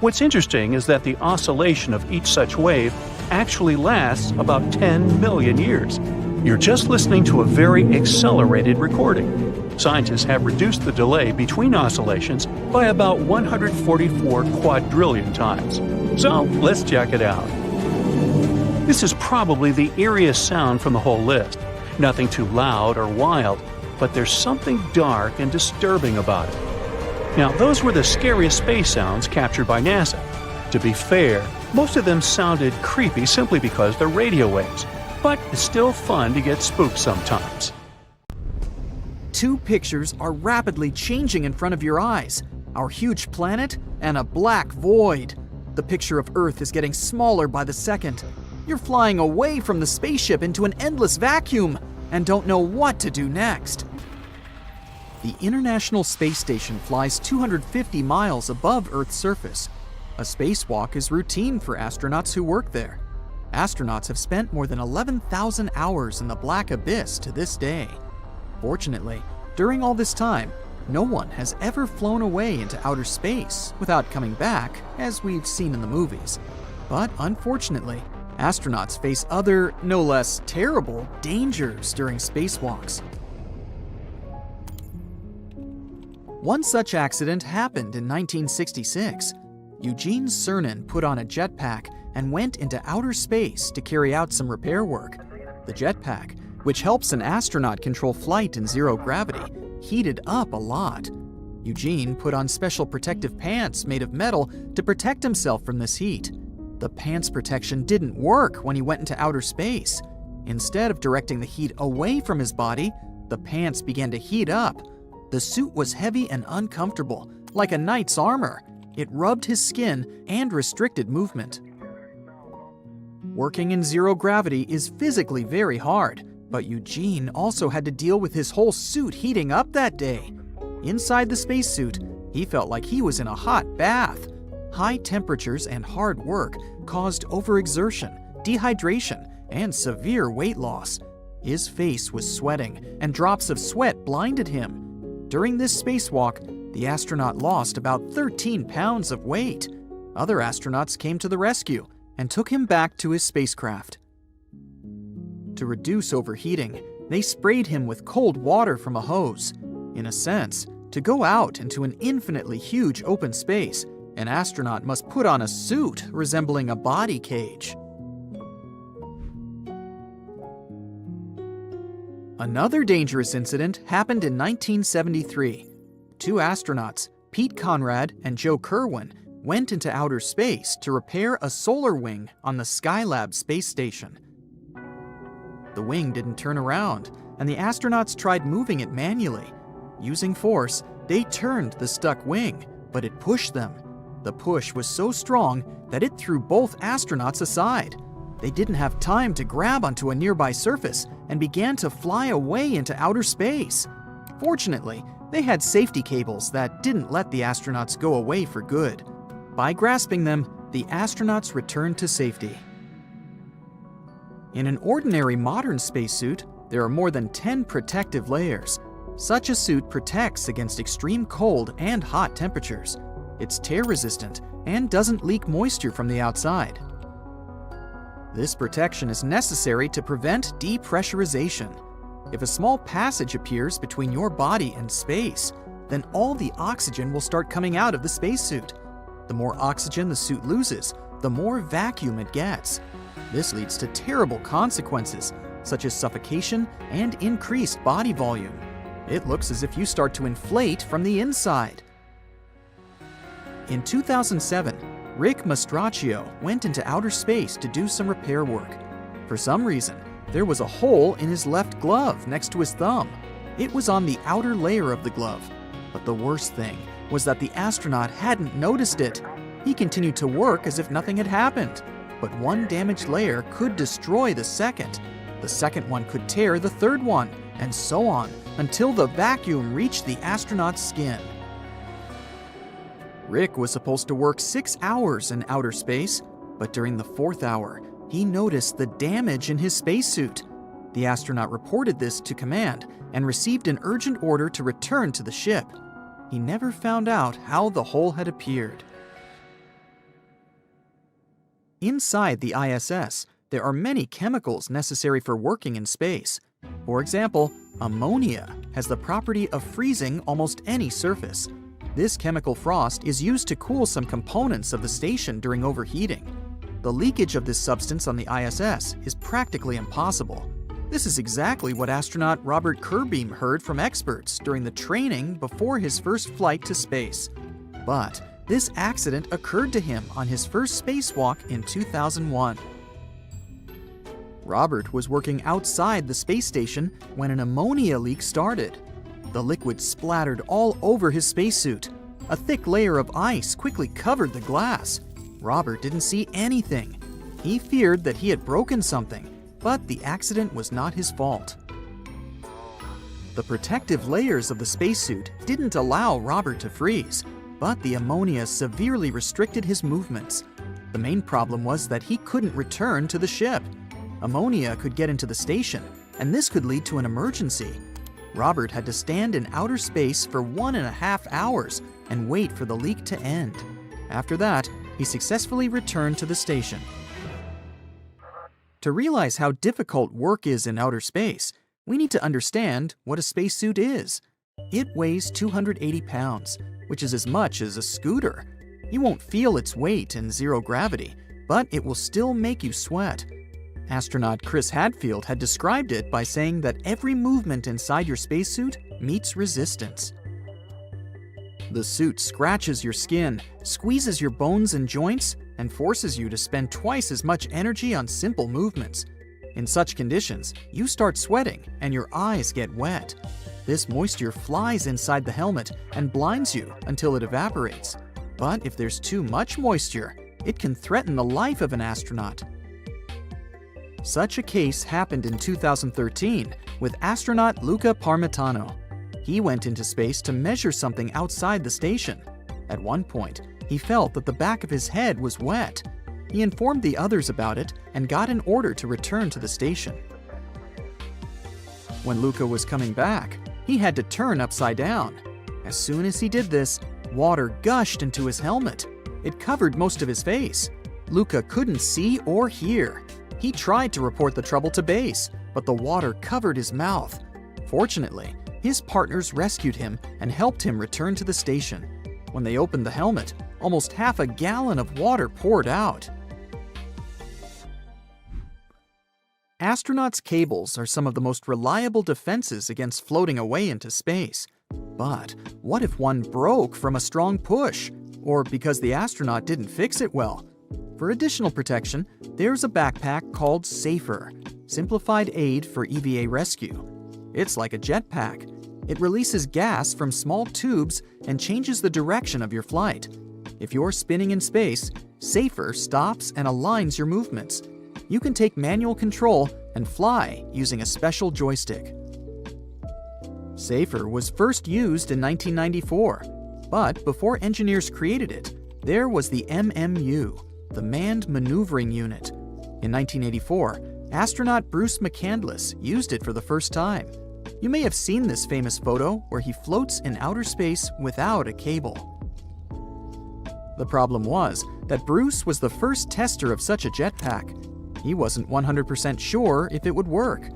Speaker 1: What's interesting is that the oscillation of each such wave actually lasts about 10 million years. You're just listening to a very accelerated recording. Scientists have reduced the delay between oscillations by about 144 quadrillion times. So let's check it out. This is probably the eeriest sound from the whole list. Nothing too loud or wild, but there's something dark and disturbing about it. Now, those were the scariest space sounds captured by NASA. To be fair, most of them sounded creepy simply because they're radio waves, but it's still fun to get spooked sometimes.
Speaker 5: Two pictures are rapidly changing in front of your eyes. Our huge planet and a black void. The picture of Earth is getting smaller by the second. You're flying away from the spaceship into an endless vacuum and don't know what to do next. The International Space Station flies 250 miles above Earth's surface. A spacewalk is routine for astronauts who work there. Astronauts have spent more than 11,000 hours in the black abyss to this day. Fortunately, during all this time, no one has ever flown away into outer space without coming back, as we've seen in the movies. But unfortunately, astronauts face other, no less terrible, dangers during spacewalks. One such accident happened in 1966. Eugene Cernan put on a jetpack and went into outer space to carry out some repair work. The jetpack, which helps an astronaut control flight in zero gravity, heated up a lot. Eugene put on special protective pants made of metal to protect himself from this heat. The pants protection didn't work when he went into outer space. Instead of directing the heat away from his body, the pants began to heat up. The suit was heavy and uncomfortable, like a knight's armor. It rubbed his skin and restricted movement. Working in zero gravity is physically very hard, but Eugene also had to deal with his whole suit heating up that day. Inside the spacesuit, he felt like he was in a hot bath. High temperatures and hard work caused overexertion, dehydration, and severe weight loss. His face was sweating, and drops of sweat blinded him. During this spacewalk, the astronaut lost about 13 pounds of weight. Other astronauts came to the rescue and took him back to his spacecraft. To reduce overheating, they sprayed him with cold water from a hose. In a sense, to go out into an infinitely huge open space, an astronaut must put on a suit resembling a body cage. Another dangerous incident happened in 1973. Two astronauts, Pete Conrad and Joe Kerwin, went into outer space to repair a solar wing on the Skylab space station. The wing didn't turn around, and the astronauts tried moving it manually. Using force, they turned the stuck wing, but it pushed them. The push was so strong that it threw both astronauts aside. They didn't have time to grab onto a nearby surface and began to fly away into outer space. Fortunately, they had safety cables that didn't let the astronauts go away for good. By grasping them, the astronauts returned to safety. In an ordinary modern spacesuit, there are more than 10 protective layers. Such a suit protects against extreme cold and hot temperatures. It's tear-resistant and doesn't leak moisture from the outside. This protection is necessary to prevent depressurization. If a small passage appears between your body and space, then all the oxygen will start coming out of the spacesuit. The more oxygen the suit loses, the more vacuum it gets. This leads to terrible consequences, such as suffocation and increased body volume. It looks as if you start to inflate from the inside. In 2007, Rick Mastracchio went into outer space to do some repair work. For some reason, there was a hole in his left glove next to his thumb. It was on the outer layer of the glove. But the worst thing was that the astronaut hadn't noticed it. He continued to work as if nothing had happened. But one damaged layer could destroy the second. The second one could tear the third one, and so on, until the vacuum reached the astronaut's skin. Rick was supposed to work 6 hours in outer space, but during the 4th hour, he noticed the damage in his spacesuit. The astronaut reported this to command and received an urgent order to return to the ship. He never found out how the hole had appeared. Inside the ISS, there are many chemicals necessary for working in space. For example, ammonia has the property of freezing almost any surface. This chemical frost is used to cool some components of the station during overheating. The leakage of this substance on the ISS is practically impossible. This is exactly what astronaut Robert Curbeam heard from experts during the training before his first flight to space. But this accident occurred to him on his first spacewalk in 2001. Robert was working outside the space station when an ammonia leak started. The liquid splattered all over his spacesuit. A thick layer of ice quickly covered the glass. Robert didn't see anything. He feared that he had broken something, but the accident was not his fault. The protective layers of the spacesuit didn't allow Robert to freeze, but the ammonia severely restricted his movements. The main problem was that he couldn't return to the ship. Ammonia could get into the station, and this could lead to an emergency. Robert had to stand in outer space for 1.5 hours and wait for the leak to end. After that, he successfully returned to the station. To realize how difficult work is in outer space, we need to understand what a spacesuit is. It weighs 280 pounds, which is as much as a scooter. You won't feel its weight in zero gravity, but it will still make you sweat. Astronaut Chris Hadfield had described it by saying that every movement inside your spacesuit meets resistance. The suit scratches your skin, squeezes your bones and joints, and forces you to spend twice as much energy on simple movements. In such conditions, you start sweating and your eyes get wet. This moisture flies inside the helmet and blinds you until it evaporates. But if there's too much moisture, it can threaten the life of an astronaut. Such a case happened in 2013 with astronaut Luca Parmitano. He went into space to measure something outside the station. At one point, he felt that the back of his head was wet. He informed the others about it and got an order to return to the station. When Luca was coming back, he had to turn upside down. As soon as he did this, water gushed into his helmet. It covered most of his face. Luca couldn't see or hear. He tried to report the trouble to base, but the water covered his mouth. Fortunately, his partners rescued him and helped him return to the station. When they opened the helmet, almost half a gallon of water poured out. Astronauts' cables are some of the most reliable defenses against floating away into space. But what if one broke from a strong push, or because the astronaut didn't fix it well? For additional protection, there's a backpack called SAFER, Simplified Aid for EVA Rescue. It's like a jetpack. It releases gas from small tubes and changes the direction of your flight. If you're spinning in space, SAFER stops and aligns your movements. You can take manual control and fly using a special joystick. SAFER was first used in 1994, but before engineers created it, there was the MMU, the Manned Maneuvering Unit. In 1984, astronaut Bruce McCandless used it for the first time. You may have seen this famous photo where he floats in outer space without a cable. The problem was that Bruce was the first tester of such a jetpack. He wasn't 100% sure if it would work.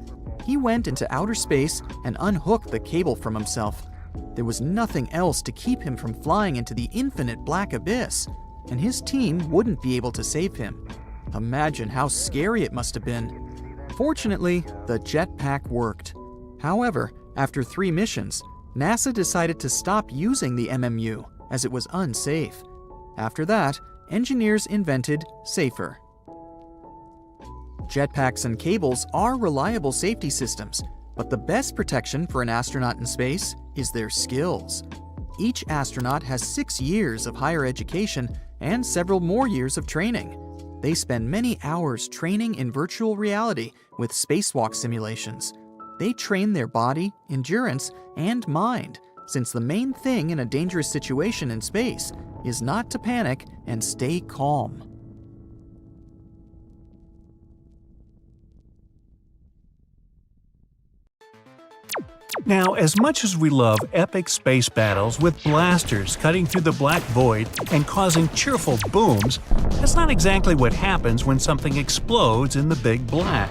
Speaker 5: He went into outer space and unhooked the cable from himself. There was nothing else to keep him from flying into the infinite black abyss, and his team wouldn't be able to save him. Imagine how scary it must have been. Fortunately, the jetpack worked. However, after 3 missions, NASA decided to stop using the MMU as it was unsafe. After that, engineers invented SAFER. Jetpacks and cables are reliable safety systems, but the best protection for an astronaut in space is their skills. Each astronaut has 6 years of higher education and several more years of training. They spend many hours training in virtual reality with spacewalk simulations. They train their body, endurance, and mind, since the main thing in a dangerous situation in space is not to panic and stay calm.
Speaker 1: Now, as much as we love epic space battles with blasters cutting through the black void and causing cheerful booms, that's not exactly what happens when something explodes in the big black.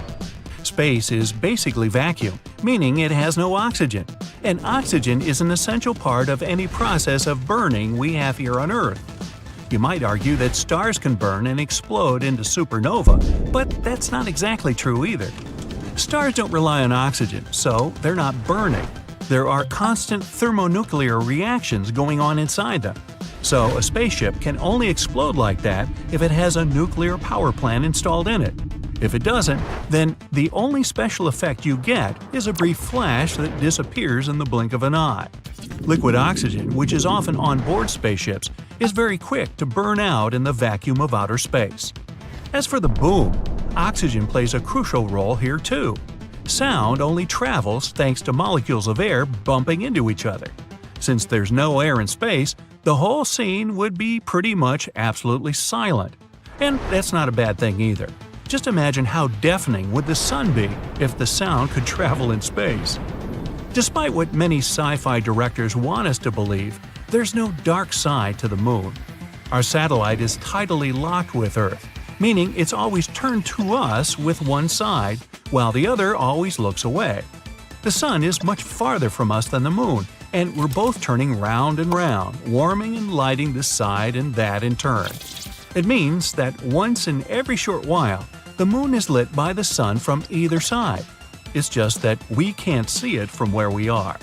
Speaker 1: Space is basically vacuum, meaning it has no oxygen, and oxygen is an essential part of any process of burning we have here on Earth. You might argue that stars can burn and explode into supernova, but that's not exactly true either. Stars don't rely on oxygen, so they're not burning. There are constant thermonuclear reactions going on inside them. So a spaceship can only explode like that if it has a nuclear power plant installed in it. If it doesn't, then the only special effect you get is a brief flash that disappears in the blink of an eye. Liquid oxygen, which is often on board spaceships, is very quick to burn out in the vacuum of outer space. As for the boom, oxygen plays a crucial role here too. Sound only travels thanks to molecules of air bumping into each other. Since there's no air in space, the whole scene would be pretty much absolutely silent. And that's not a bad thing either. Just imagine how deafening would the sun be if the sound could travel in space. Despite what many sci-fi directors want us to believe, there's no dark side to the moon. Our satellite is tidally locked with Earth, meaning it's always turned to us with one side, while the other always looks away. The sun is much farther from us than the moon, and we're both turning round and round, warming and lighting this side and that in turn. It means that once in every short while, the moon is lit by the sun from either side. It's just that we can't see it from where we are.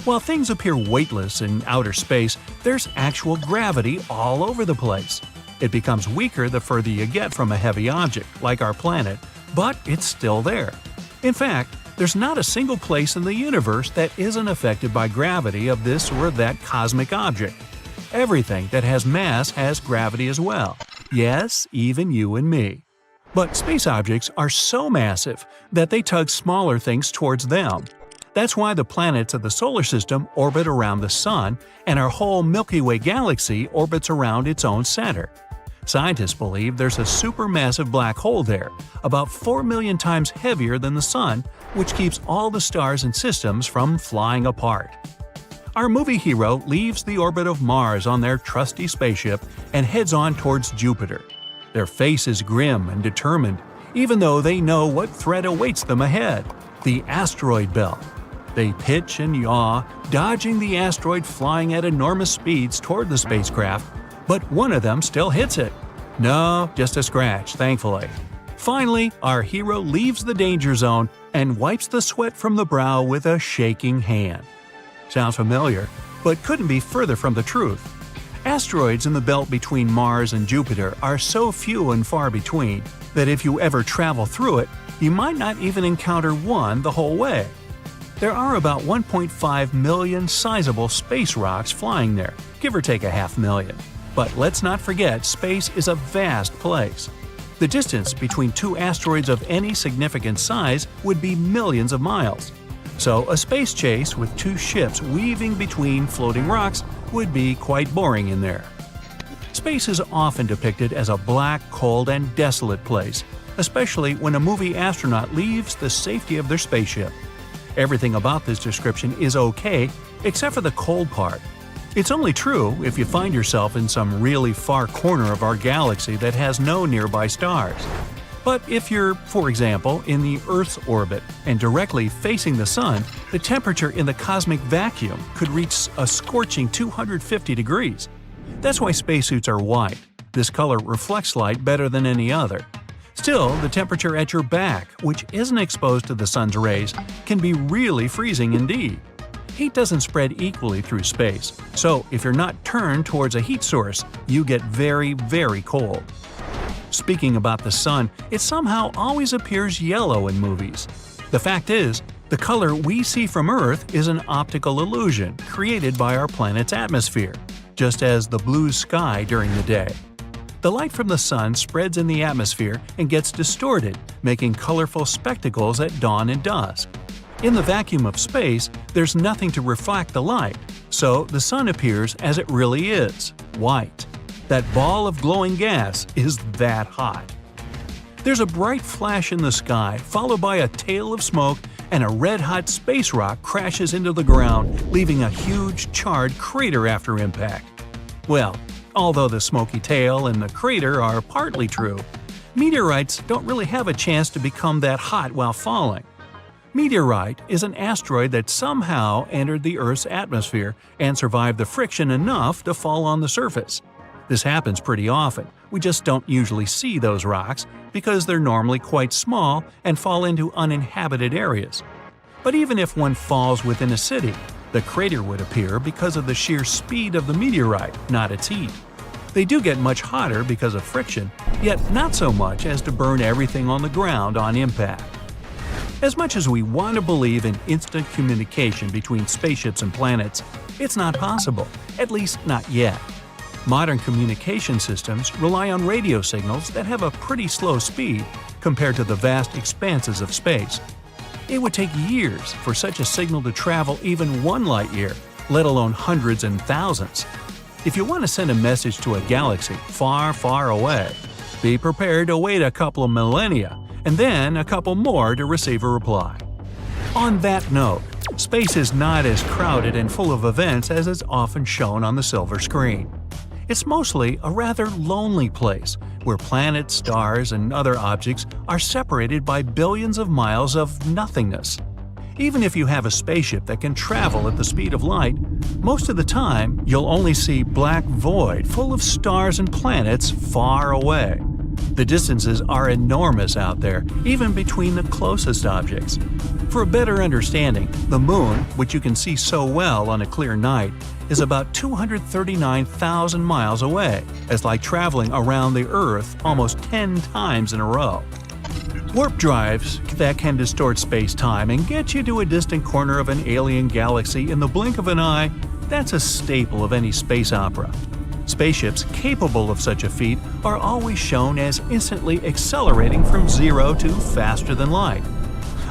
Speaker 1: While things appear weightless in outer space, there's actual gravity all over the place. It becomes weaker the further you get from a heavy object, like our planet, but it's still there. In fact, there's not a single place in the universe that isn't affected by gravity of this or that cosmic object. Everything that has mass has gravity as well. Yes, even you and me. But space objects are so massive that they tug smaller things towards them. That's why the planets of the solar system orbit around the Sun, and our whole Milky Way galaxy orbits around its own center. Scientists believe there's a supermassive black hole there, about 4 million times heavier than the Sun, which keeps all the stars and systems from flying apart. Our movie hero leaves the orbit of Mars on their trusty spaceship and heads on towards Jupiter. Their face is grim and determined, even though they know what threat awaits them ahead: the asteroid belt. They pitch and yaw, dodging the asteroid flying at enormous speeds toward the spacecraft, but one of them still hits it. No, just a scratch, thankfully. Finally, our hero leaves the danger zone and wipes the sweat from the brow with a shaking hand. Sounds familiar, but couldn't be further from the truth. Asteroids in the belt between Mars and Jupiter are so few and far between that if you ever travel through it, you might not even encounter one the whole way. There are about 1.5 million sizable space rocks flying there, give or take 500,000. But let's not forget, space is a vast place. The distance between two asteroids of any significant size would be millions of miles. So a space chase with two ships weaving between floating rocks would be quite boring in there. Space is often depicted as a black, cold, and desolate place, especially when a movie astronaut leaves the safety of their spaceship. Everything about this description is okay, except for the cold part. It's only true if you find yourself in some really far corner of our galaxy that has no nearby stars. But if you're, for example, in the Earth's orbit and directly facing the Sun, the temperature in the cosmic vacuum could reach a scorching 250 degrees. That's why spacesuits are white. This color reflects light better than any other. Still, the temperature at your back, which isn't exposed to the sun's rays, can be really freezing indeed. Heat doesn't spread equally through space, so if you're not turned towards a heat source, you get very, very cold. Speaking about the sun, it somehow always appears yellow in movies. The fact is, the color we see from Earth is an optical illusion created by our planet's atmosphere, just as the blue sky during the day. The light from the sun spreads in the atmosphere and gets distorted, making colorful spectacles at dawn and dusk. In the vacuum of space, there's nothing to reflect the light, so the sun appears as it really is, white. That ball of glowing gas is that hot. There's a bright flash in the sky, followed by a tail of smoke, and a red-hot space rock crashes into the ground, leaving a huge charred crater after impact. Well, although the smoky tail and the crater are partly true, meteorites don't really have a chance to become that hot while falling. Meteorite is an asteroid that somehow entered the Earth's atmosphere and survived the friction enough to fall on the surface. This happens pretty often. We just don't usually see those rocks because they're normally quite small and fall into uninhabited areas. But even if one falls within a city, the crater would appear because of the sheer speed of the meteorite, not its heat. They do get much hotter because of friction, yet not so much as to burn everything on the ground on impact. As much as we want to believe in instant communication between spaceships and planets, it's not possible, at least not yet. Modern communication systems rely on radio signals that have a pretty slow speed compared to the vast expanses of space. It would take years for such a signal to travel even 1 light year, let alone hundreds and thousands. If you want to send a message to a galaxy far, far away, be prepared to wait a couple of millennia and then a couple more to receive a reply. On that note, space is not as crowded and full of events as is often shown on the silver screen. It's mostly a rather lonely place where planets, stars, and other objects are separated by billions of miles of nothingness. Even if you have a spaceship that can travel at the speed of light, most of the time you'll only see black void full of stars and planets far away. The distances are enormous out there, even between the closest objects. For a better understanding, the Moon, which you can see so well on a clear night, is about 239,000 miles away. It's like traveling around the Earth almost 10 times in a row. Warp drives that can distort space-time and get you to a distant corner of an alien galaxy in the blink of an eye, that's a staple of any space opera. Spaceships capable of such a feat are always shown as instantly accelerating from zero to faster than light.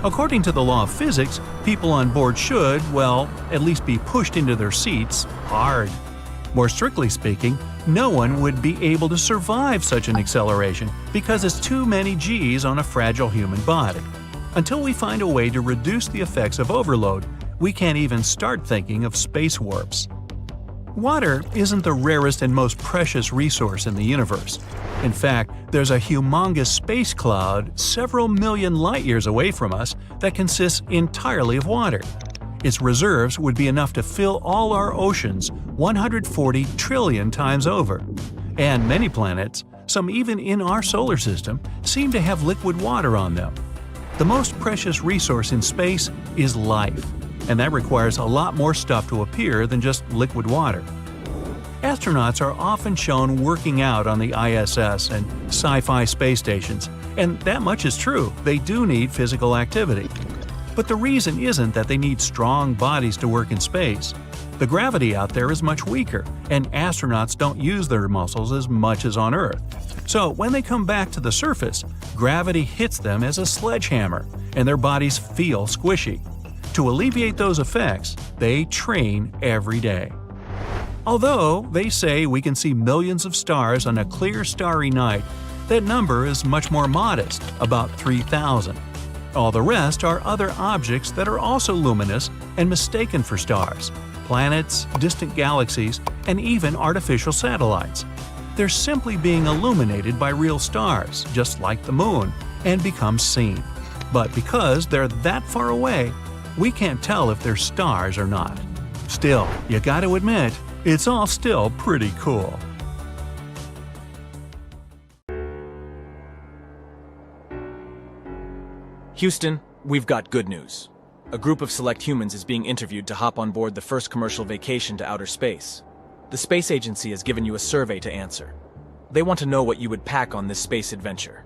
Speaker 1: According to the law of physics, people on board should, well, at least be pushed into their seats hard. More strictly speaking, no one would be able to survive such an acceleration because it's too many G's on a fragile human body. Until we find a way to reduce the effects of overload, we can't even start thinking of space warps. Water isn't the rarest and most precious resource in the universe. In fact, There's a humongous space cloud several million light-years away from us that consists entirely of water. Its reserves would be enough to fill all our oceans 140 trillion times over. And many planets, some even in our solar system, seem to have liquid water on them. The most precious resource in space is life, and that requires a lot more stuff to appear than just liquid water. Astronauts are often shown working out on the ISS and sci-fi space stations, and that much is true, they do need physical activity. But the reason isn't that they need strong bodies to work in space. The gravity out there is much weaker, and astronauts don't use their muscles as much as on Earth. So when they come back to the surface, gravity hits them as a sledgehammer, and their bodies feel squishy. To alleviate those effects, they train every day. Although they say we can see millions of stars on a clear starry night, that number is much more modest, about 3,000. All the rest are other objects that are also luminous and mistaken for stars: planets, distant galaxies, and even artificial satellites. They're simply being illuminated by real stars, just like the moon, and become seen. But because they're that far away, we can't tell if they're stars or not. Still, you gotta admit, it's all still pretty cool.
Speaker 6: Houston, we've got good news. A group of select humans is being interviewed to hop on board the first commercial vacation to outer space. The space agency has given you a survey to answer. They want to know what you would pack on this space adventure.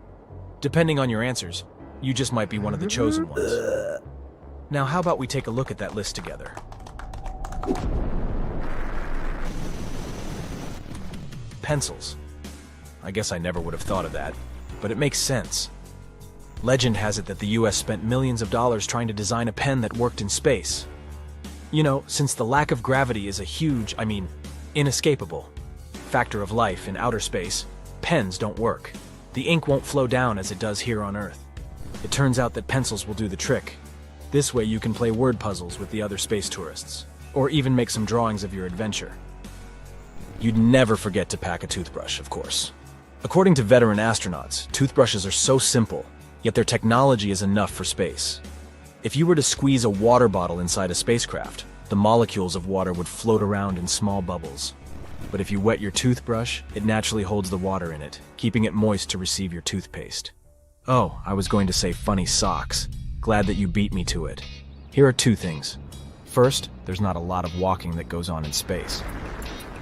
Speaker 6: Depending on your answers, you just might be one of the chosen ones. Now, how about we take a look at that list together? Pencils. I guess I never would have thought of that, but it makes sense. Legend has it that the US spent millions of dollars trying to design a pen that worked in space. You know, since the lack of gravity is a huge, inescapable factor of life in outer space, pens don't work. The ink won't flow down as it does here on Earth. It turns out that pencils will do the trick. This way you can play word puzzles with the other space tourists, or even make some drawings of your adventure. You'd never forget to pack a toothbrush, of course. According to veteran astronauts, toothbrushes are so simple, yet their technology is enough for space. If you were to squeeze a water bottle inside a spacecraft, the molecules of water would float around in small bubbles. But if you wet your toothbrush, it naturally holds the water in it, keeping it moist to receive your toothpaste. Oh, I was going to say funny socks. Glad that you beat me to it. Here are two things. First, there's not a lot of walking that goes on in space.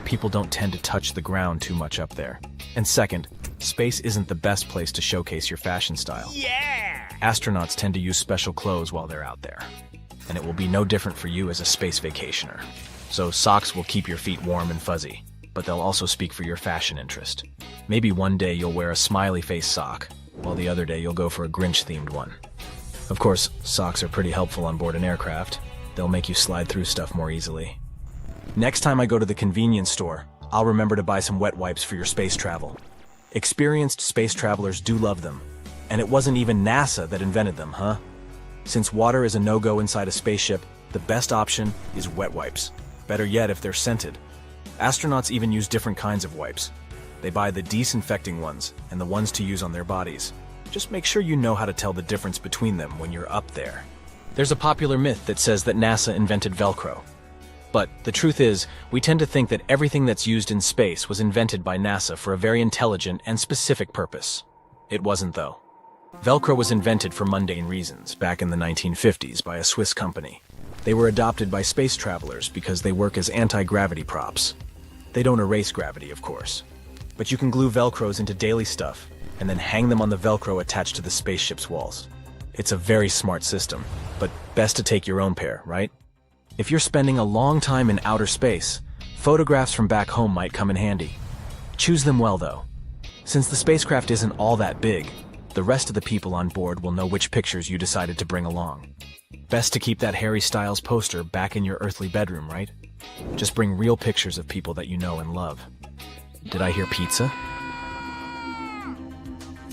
Speaker 6: People don't tend to touch the ground too much up there. And second, space isn't the best place to showcase your fashion style. Yeah! Astronauts tend to use special clothes while they're out there. And it will be no different for you as a space vacationer. So socks will keep your feet warm and fuzzy, but they'll also speak for your fashion interest. Maybe one day you'll wear a smiley face sock, while the other day you'll go for a Grinch-themed one. Of course, socks are pretty helpful on board an aircraft. They'll make you slide through stuff more easily. Next time I go to the convenience store, I'll remember to buy some wet wipes for your space travel. Experienced space travelers do love them. And it wasn't even NASA that invented them, huh? Since water is a no-go inside a spaceship, the best option is wet wipes. Better yet if they're scented. Astronauts even use different kinds of wipes. They buy the disinfecting ones and the ones to use on their bodies. Just make sure you know how to tell the difference between them when you're up there. There's a popular myth that says that NASA invented Velcro. But the truth is, we tend to think that everything that's used in space was invented by NASA for a very intelligent and specific purpose. It wasn't, though. Velcro was invented for mundane reasons back in the 1950s by a Swiss company. They were adopted by space travelers because they work as anti-gravity props. They don't erase gravity, of course. But you can glue Velcros into daily stuff and then hang them on the Velcro attached to the spaceship's walls. It's a very smart system, but best to take your own pair, right? If you're spending a long time in outer space, photographs from back home might come in handy. Choose them well, though. Since the spacecraft isn't all that big, the rest of the people on board will know which pictures you decided to bring along. Best to keep that Harry Styles poster back in your earthly bedroom, right? Just bring real pictures of people that you know and love. Did I hear pizza?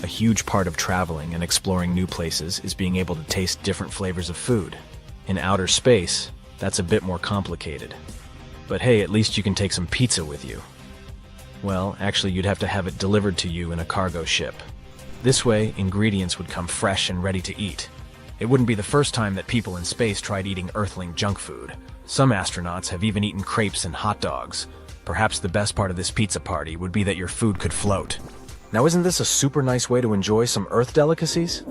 Speaker 6: A huge part of traveling and exploring new places is being able to taste different flavors of food. In outer space, that's a bit more complicated. But hey, at least you can take some pizza with you. Well, actually, you'd have to have it delivered to you in a cargo ship. This way, ingredients would come fresh and ready to eat. It wouldn't be the first time that people in space tried eating Earthling junk food. Some astronauts have even eaten crepes and hot dogs. Perhaps the best part of this pizza party would be that your food could float. Now, isn't this a super nice way to enjoy some Earth delicacies?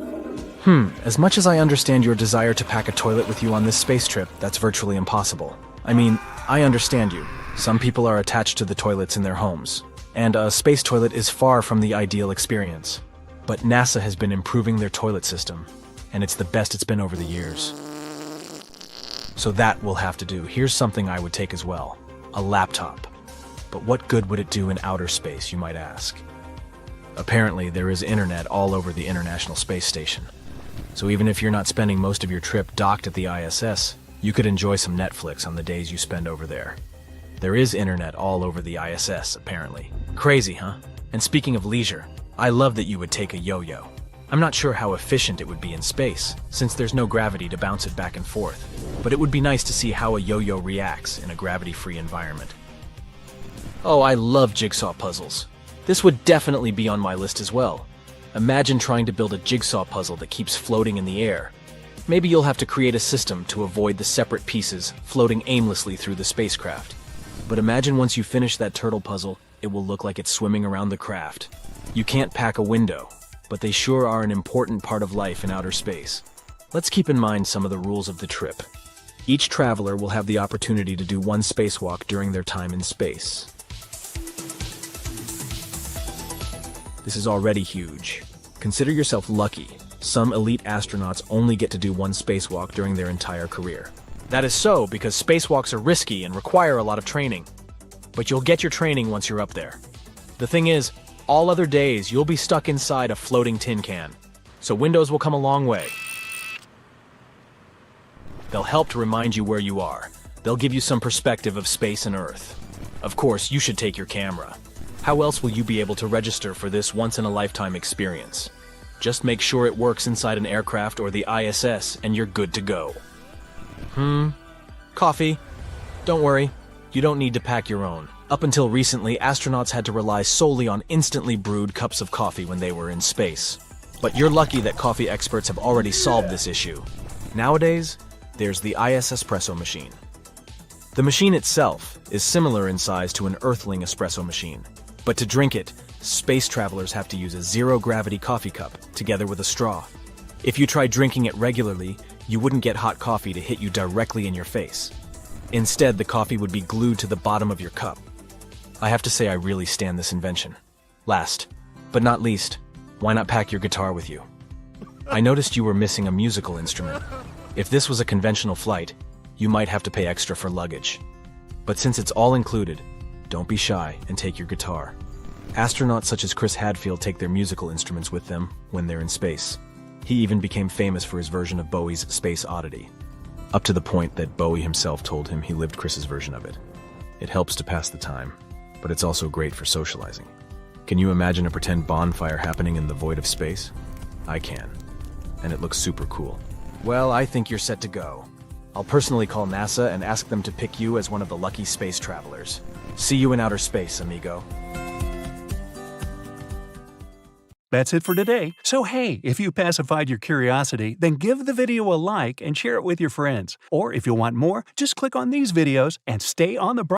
Speaker 6: As much as I understand your desire to pack a toilet with you on this space trip, that's virtually impossible. I mean, I understand you. Some people are attached to the toilets in their homes, and a space toilet is far from the ideal experience. But NASA has been improving their toilet system, and it's the best it's been over the years. So that will have to do. Here's something I would take as well: a laptop. But what good would it do in outer space, you might ask? Apparently, there is internet all over the International Space Station. So even if you're not spending most of your trip docked at the ISS, you could enjoy some Netflix on the days you spend over there. There is internet all over the ISS, apparently. Crazy, huh? And speaking of leisure, I love that you would take a yo-yo. I'm not sure how efficient it would be in space, since there's no gravity to bounce it back and forth, but it would be nice to see how a yo-yo reacts in a gravity-free environment. Oh, I love jigsaw puzzles. This would definitely be on my list as well. Imagine trying to build a jigsaw puzzle that keeps floating in the air. Maybe you'll have to create a system to avoid the separate pieces floating aimlessly through the spacecraft. But imagine once you finish that turtle puzzle, it will look like it's swimming around the craft. You can't pack a window, but they sure are an important part of life in outer space. Let's keep in mind some of the rules of the trip. Each traveler will have the opportunity to do one spacewalk during their time in space. This is already huge. Consider yourself lucky. Some elite astronauts only get to do one spacewalk during their entire career. That is so because spacewalks are risky and require a lot of training. But you'll get your training once you're up there. The thing is, all other days you'll be stuck inside a floating tin can. So windows will come a long way. They'll help to remind you where you are. They'll give you some perspective of space and Earth. Of course, you should take your camera. How else will you be able to register for this once-in-a-lifetime experience? Just make sure it works inside an aircraft or the ISS and you're good to go. Coffee? Don't worry, you don't need to pack your own. Up until recently, astronauts had to rely solely on instantly brewed cups of coffee when they were in space. But you're lucky that coffee experts have already solved this issue. Nowadays, there's the IS espresso machine. The machine itself is similar in size to an Earthling espresso machine. But to drink it, space travelers have to use a zero-gravity coffee cup together with a straw. If you try drinking it regularly, you wouldn't get hot coffee to hit you directly in your face. Instead, the coffee would be glued to the bottom of your cup. I have to say I really stand this invention. Last, but not least, why not pack your guitar with you? I noticed you were missing a musical instrument. If this was a conventional flight, you might have to pay extra for luggage. But since it's all included, don't be shy and take your guitar. Astronauts such as Chris Hadfield take their musical instruments with them when they're in space. He even became famous for his version of Bowie's Space Oddity, up to the point that Bowie himself told him he lived Chris's version of it. It helps to pass the time, but it's also great for socializing. Can you imagine a pretend bonfire happening in the void of space? I can, and it looks super cool. Well, I think you're set to go. I'll personally call NASA and ask them to pick you as one of the lucky space travelers. See you in outer space, amigo.
Speaker 1: That's it for today. So hey, if you pacified your curiosity, then give the video a like and share it with your friends. Or if you want more, just click on these videos and stay on the